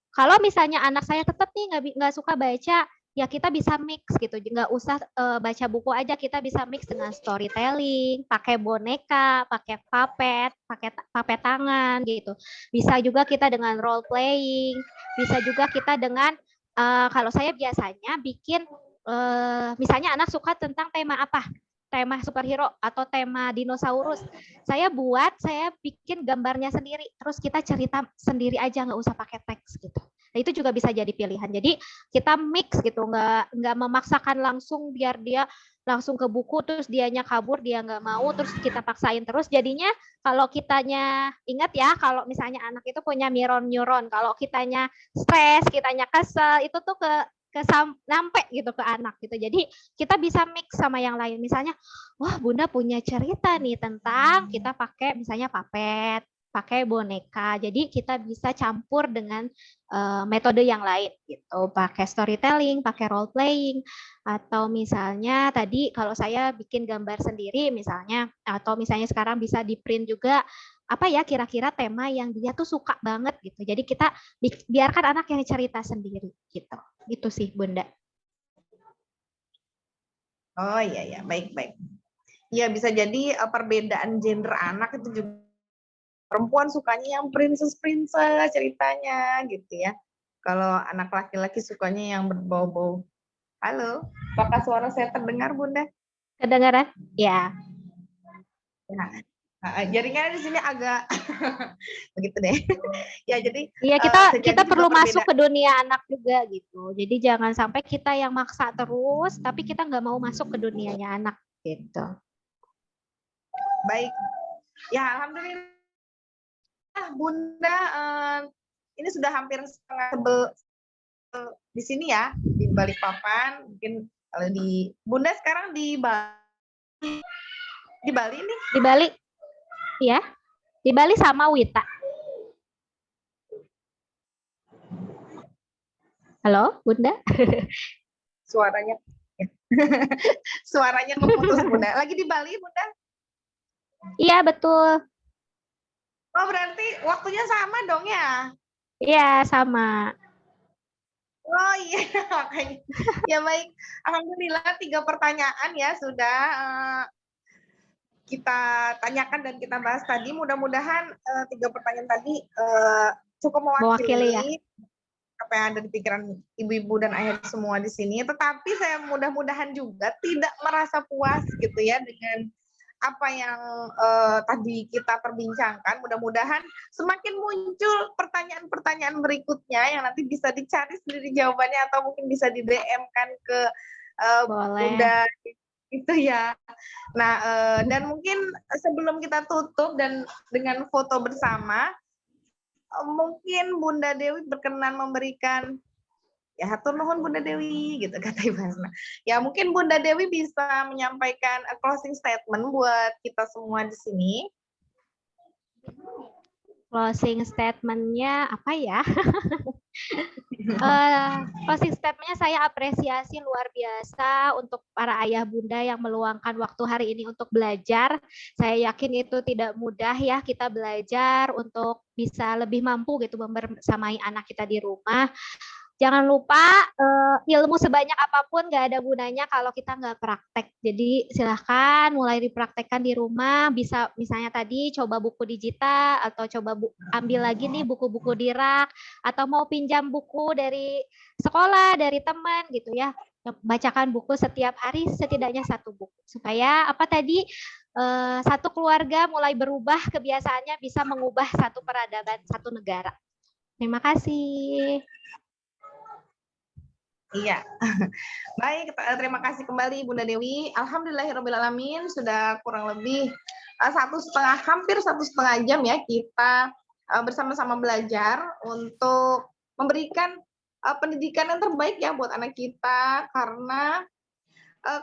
kalau misalnya anak saya tetap nih nggak suka baca, ya kita bisa mix gitu, nggak usah baca buku aja, kita bisa mix dengan storytelling, pakai boneka, pakai papet tangan gitu. Bisa juga kita dengan role playing, bisa juga kita dengan kalau saya biasanya bikin misalnya anak suka tentang tema apa? tema superhero atau tema dinosaurus, saya bikin gambarnya sendiri, terus kita cerita sendiri aja, nggak usah pakai teks gitu. Nah, itu juga bisa jadi pilihan. Jadi kita mix gitu, nggak memaksakan langsung biar dia langsung ke buku terus dianya kabur, dia nggak mau, terus kita paksain terus. Jadinya kalau kitanya ingat ya, kalau misalnya anak itu punya neuron, kalau kitanya stres, kitanya kesel, itu tuh sampai gitu ke anak gitu. Jadi kita bisa mix sama yang lain. Misalnya, wah Bunda punya cerita nih tentang kita pakai misalnya papet, pakai boneka. Jadi kita bisa campur dengan metode yang lain gitu. Pakai storytelling, pakai role playing, atau misalnya tadi kalau saya bikin gambar sendiri misalnya, atau misalnya sekarang bisa di print juga, apa ya kira-kira tema yang dia tuh suka banget gitu. Jadi kita biarkan anak yang cerita sendiri gitu. Gitu sih Bunda. Oh iya, baik. Ya bisa jadi perbedaan gender anak itu juga, perempuan sukanya yang princess ceritanya gitu ya. Kalau anak laki-laki sukanya yang berbau-bau. Halo, apakah suara saya terdengar Bunda? Kedengaran? Ya. Ya. Jaringannya di sini agak begitu deh. Ya jadi Iya, kita juga perlu masuk perbedaan. ke dunia anak juga gitu. Jadi jangan sampai kita yang maksa terus, tapi kita nggak mau masuk ke dunianya anak gitu. Baik. Ya alhamdulillah Bunda, ini sudah hampir setengah di sini ya, di Balikpapan. Mungkin kalau di Bunda sekarang di Bali nih. Di Bali, ya. Di Bali sama Wita. Halo, Bunda. Suaranya suaranya memutus Bunda. Lagi di Bali Bunda? Iya, betul. Oh berarti waktunya sama dong ya? Iya, sama. Oh iya, makanya. Ya baik, alhamdulillah 3 pertanyaan ya sudah kita tanyakan dan kita bahas tadi. Mudah-mudahan 3 pertanyaan tadi cukup Mewakili ya. apa yang ada di pikiran ibu-ibu dan ayah semua di sini. Tetapi saya mudah-mudahan juga tidak merasa puas gitu ya dengan apa yang tadi kita perbincangkan. Mudah-mudahan semakin muncul pertanyaan-pertanyaan berikutnya yang nanti bisa dicari sendiri jawabannya atau mungkin bisa di DM-kan ke Bunda itu ya. Nah, dan mungkin sebelum kita tutup dan dengan foto bersama, mungkin Bunda Dewi berkenan memberikan ya hatur nuhun Bunda Dewi gitu kata Ibu Hasna. Ya mungkin Bunda Dewi bisa menyampaikan closing statement buat kita semua di sini. Closing statement-nya apa ya? Closing statement-nya saya apresiasi luar biasa untuk para ayah bunda yang meluangkan waktu hari ini untuk belajar. Saya yakin itu tidak mudah ya kita belajar untuk bisa lebih mampu gitu membersamai anak kita di rumah. Jangan lupa ilmu sebanyak apapun nggak ada gunanya kalau kita nggak praktek. Jadi silahkan mulai dipraktekkan di rumah. Bisa misalnya tadi coba buku digital atau coba ambil lagi nih buku-buku di rak atau mau pinjam buku dari sekolah, dari teman gitu ya. Bacakan buku setiap hari setidaknya 1 buku supaya apa tadi satu keluarga mulai berubah kebiasaannya bisa mengubah satu peradaban, satu negara. Terima kasih. Iya, baik. Terima kasih kembali Bunda Dewi. Alhamdulillahirobbilalamin sudah kurang lebih hampir 1,5 jam ya kita bersama-sama belajar untuk memberikan pendidikan yang terbaik ya buat anak kita. Karena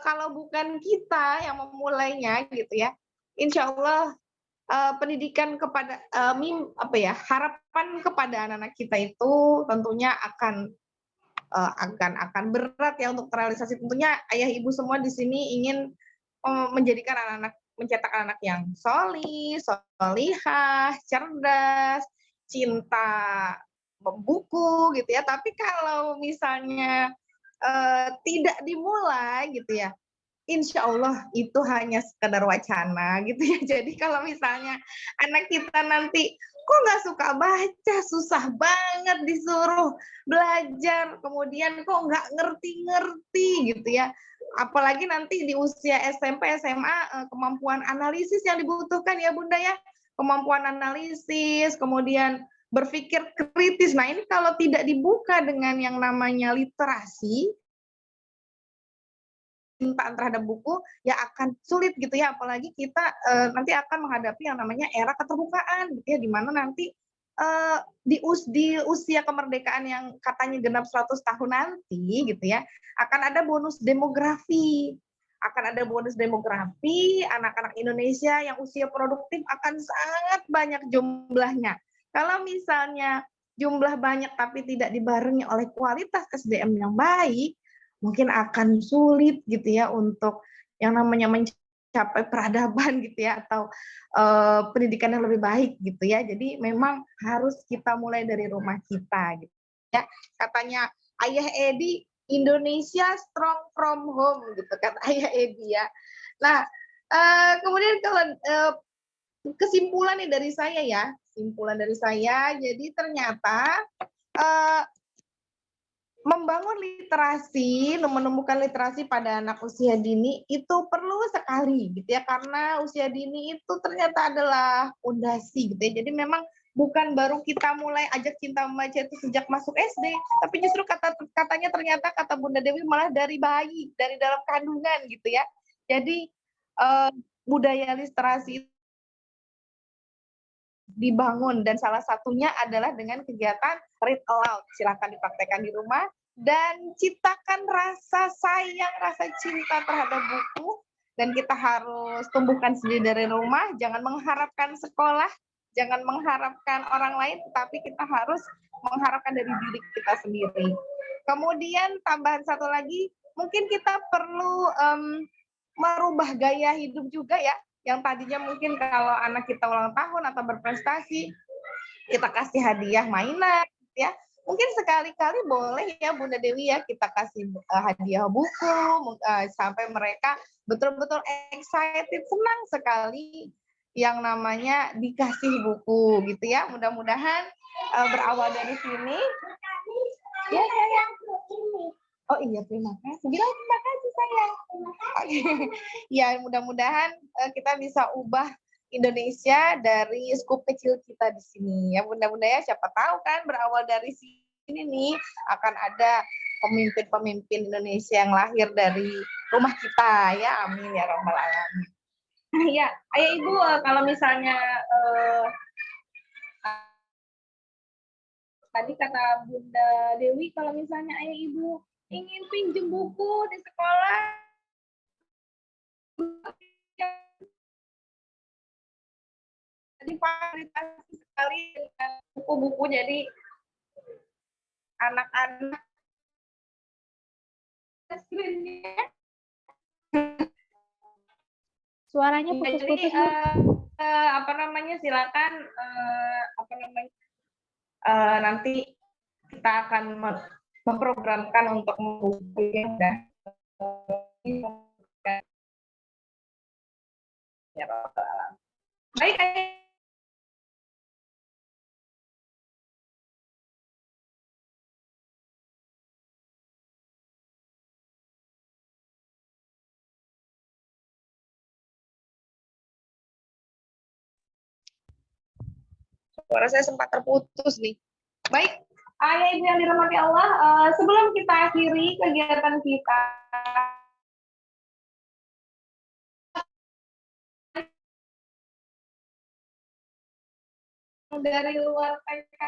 kalau bukan kita yang memulainya gitu ya, insya Allah pendidikan kepada harapan kepada anak-anak kita itu tentunya akan berat ya untuk terrealisasi. Tentunya ayah ibu semua di sini ingin menjadikan anak-anak, mencetak anak yang solihah, cerdas, cinta buku gitu ya. Tapi kalau misalnya tidak dimulai gitu ya, insya Allah itu hanya sekedar wacana gitu ya. Jadi kalau misalnya anak kita nanti kok nggak suka baca, susah banget disuruh belajar, kemudian kok nggak ngerti-ngerti gitu ya, apalagi nanti di usia SMP, SMA, kemampuan analisis yang dibutuhkan ya Bunda ya, kemampuan analisis, kemudian berpikir kritis. Nah ini kalau tidak dibuka dengan yang namanya literasi, cintaan terhadap buku ya akan sulit gitu ya, apalagi kita nanti akan menghadapi yang namanya era keterbukaan gitu ya, di mana nanti di usia kemerdekaan yang katanya genap 100 tahun nanti gitu ya, akan ada bonus demografi. Anak-anak Indonesia yang usia produktif akan sangat banyak jumlahnya. Kalau misalnya jumlah banyak tapi tidak dibarengi oleh kualitas SDM yang baik, mungkin akan sulit gitu ya untuk yang namanya mencapai peradaban gitu ya, atau pendidikan yang lebih baik gitu ya. Jadi memang harus kita mulai dari rumah kita gitu ya. Katanya Ayah Edi, Indonesia strong from home gitu kata Ayah Edi ya. Nah, kemudian kalau kesimpulan nih dari saya ya, jadi ternyata membangun literasi, menemukan literasi pada anak usia dini itu perlu sekali gitu ya, karena usia dini itu ternyata adalah fondasi gitu ya. Jadi memang bukan baru kita mulai ajak cinta membaca itu sejak masuk SD, tapi justru katanya ternyata kata Bunda Dewi malah dari bayi, dari dalam kandungan gitu ya. Jadi budaya literasi dibangun, dan salah satunya adalah dengan kegiatan read aloud. Silakan dipraktekkan di rumah dan ciptakan rasa sayang, rasa cinta terhadap buku, dan kita harus tumbuhkan sendiri dari rumah. Jangan mengharapkan sekolah, jangan mengharapkan orang lain, tetapi kita harus mengharapkan dari diri kita sendiri. Kemudian tambahan satu lagi, mungkin kita perlu merubah gaya hidup juga ya, yang tadinya mungkin kalau anak kita ulang tahun atau berprestasi, kita kasih hadiah mainan, ya. Mungkin sekali-kali boleh ya Bunda Dewi ya, kita kasih hadiah buku, sampai mereka betul-betul excited, senang sekali yang namanya dikasih buku gitu ya. Mudah-mudahan berawal dari sini. Ya sayang. Oh iya, terima kasih. Bilang terima kasih sayang. Ya, mudah-mudahan kita bisa ubah Indonesia dari skup kecil kita di sini ya. Mudah-mudahan ya, siapa tahu kan berawal dari sini nih akan ada pemimpin-pemimpin Indonesia yang lahir dari rumah kita ya. Amin ya rabbal alamin. Ya, Ayah Ibu, kalau misalnya tadi kata Bunda Dewi, kalau misalnya Ayah Ibu ingin pinjam buku di sekolah, jadi fasilitasi sekali dengan buku-buku, jadi anak-anak screen-nya. Suaranya Jadi putus-putus. silakan nanti kita akan memprogramkan untuk buku yang sudah baik. Suara saya sempat terputus nih. Baik, Ayah Ibu yang dirahmati Allah, sebelum kita akhiri kegiatan kita, dari luar TK,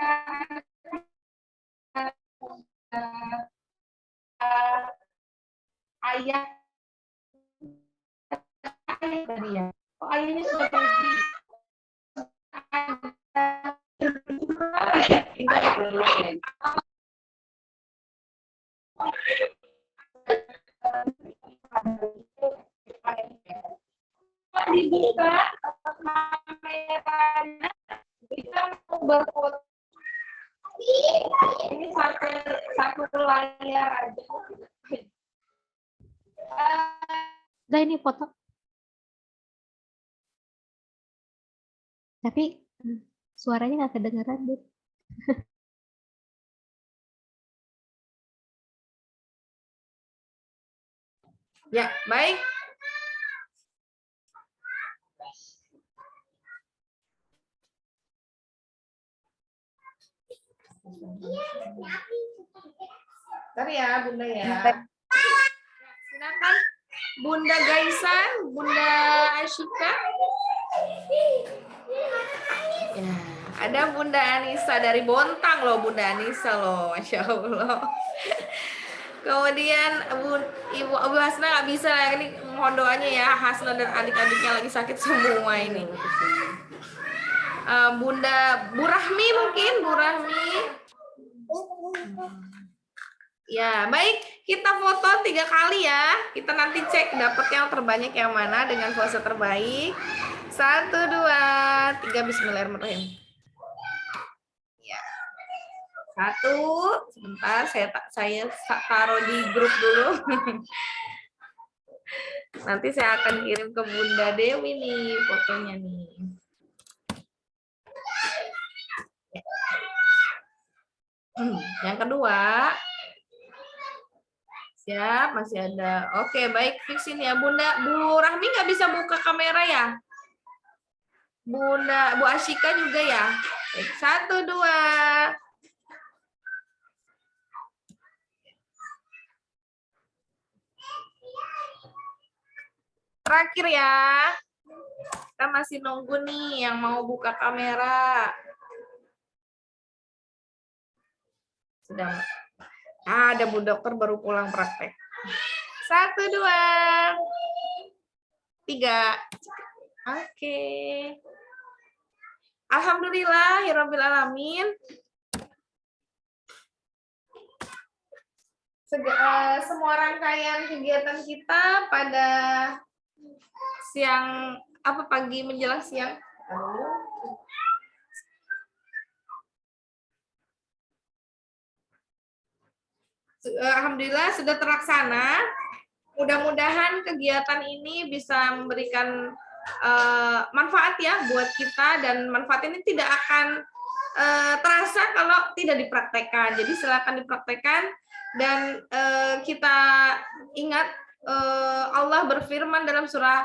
ayah tadi ya. Oh, ayahnya sudah pergi. Dibuka kameranya, kita mau berfoto. Ini satu layar aja. Udah ini foto. Tapi suaranya nggak kedengeran, Bu. Ya, baik. Bentar ya, Bunda ya. Silakan Bunda Gaisan, Bunda Asyika. Ya, ada Bunda Anissa dari Bontang loh, Bunda Anissa loh, Masya Allah. Kemudian Ibu Hasna nggak bisa lah, ini mohon doanya ya, Hasna dan adik-adiknya lagi sakit semua ini. Bunda Bu Rahmi mungkin, Bu Rahmi. Ya, baik. Kita foto 3 kali ya. Kita nanti cek dapat yang terbanyak yang mana dengan pose terbaik. 1, 2, 3. Bismillahirrahmanirrahim. Ya. 1. Sebentar, saya taruh di grup dulu. Nanti saya akan kirim ke Bunda Dewi nih fotonya nih. Yang kedua, siap, masih ada. Oke, baik, fixin ya Bunda. Bu Rahmi nggak bisa buka kamera ya? Bunda, Bu Asyika juga ya? Baik, 1, 2. Terakhir ya. Kita masih nunggu nih yang mau buka kamera. Sedang ada Bu Dokter baru pulang praktek. 1, 2, 3. Oke. Alhamdulillahirabbil alamin. Semua rangkaian kegiatan kita pada siang pagi menjelang siang. Alhamdulillah sudah terlaksana. Mudah-mudahan kegiatan ini bisa memberikan manfaat ya buat kita, dan manfaat ini tidak akan terasa kalau tidak dipraktekkan. Jadi silakan dipraktekkan, dan kita ingat Allah berfirman dalam surah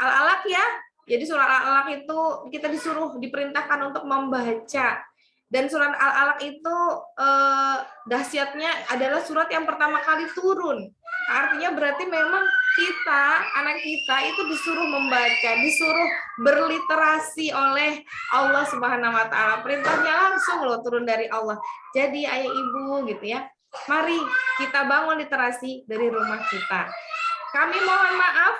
Al-Alaq ya. Jadi surah Al-Alaq itu kita diperintahkan untuk membaca. Dan surat Al-Alaq itu dahsyatnya adalah surat yang pertama kali turun. Artinya berarti memang anak kita itu disuruh membaca, disuruh berliterasi oleh Allah Subhanahu wa taala. Perintahnya langsung loh turun dari Allah. Jadi ayah ibu gitu ya. Mari kita bangun literasi dari rumah kita. Kami mohon maaf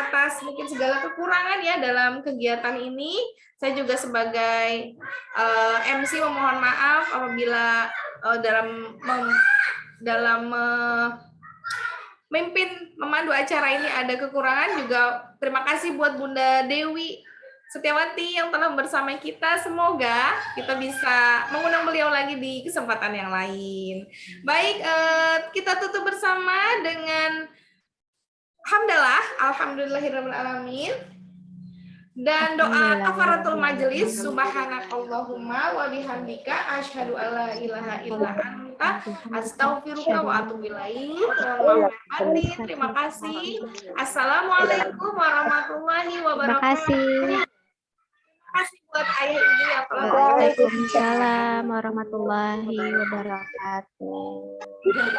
atas mungkin segala kekurangan ya dalam kegiatan ini. Saya juga sebagai MC memohon maaf apabila dalam memimpin memandu acara ini ada kekurangan. Juga terima kasih buat Bunda Dewi Setiawati yang telah bersama kita. Semoga kita bisa mengundang beliau lagi di kesempatan yang lain. Baik, kita tutup bersama dengan hamdalah, alhamdulillahirabbil alamin. Dan doa kafaratul majelis, subhanakallahumma wa bihamdika asyhadu alla ilaha illa anta astaghfiruka wa atubu ilaik. Terima kasih. Assalamualaikum warahmatullahi wabarakatuh. Terima kasih buat ayah ibu yang telah. Waalaikumsalam warahmatullahi wabarakatuh.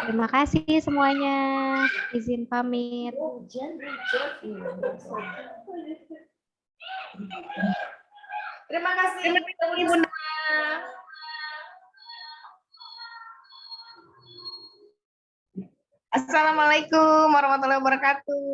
Terima kasih semuanya. Izin pamit. Terima kasih Bunda. Assalamualaikum warahmatullahi wabarakatuh.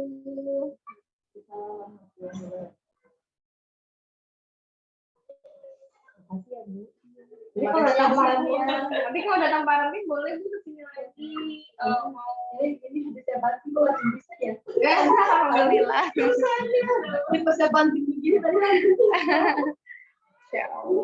Tapi kalau datang bareng boleh Bu kesini lagi. Mau ini bisa bantu bisa ya? Alhamdulillah. Bisa bantu begini tadi. Ya Allah.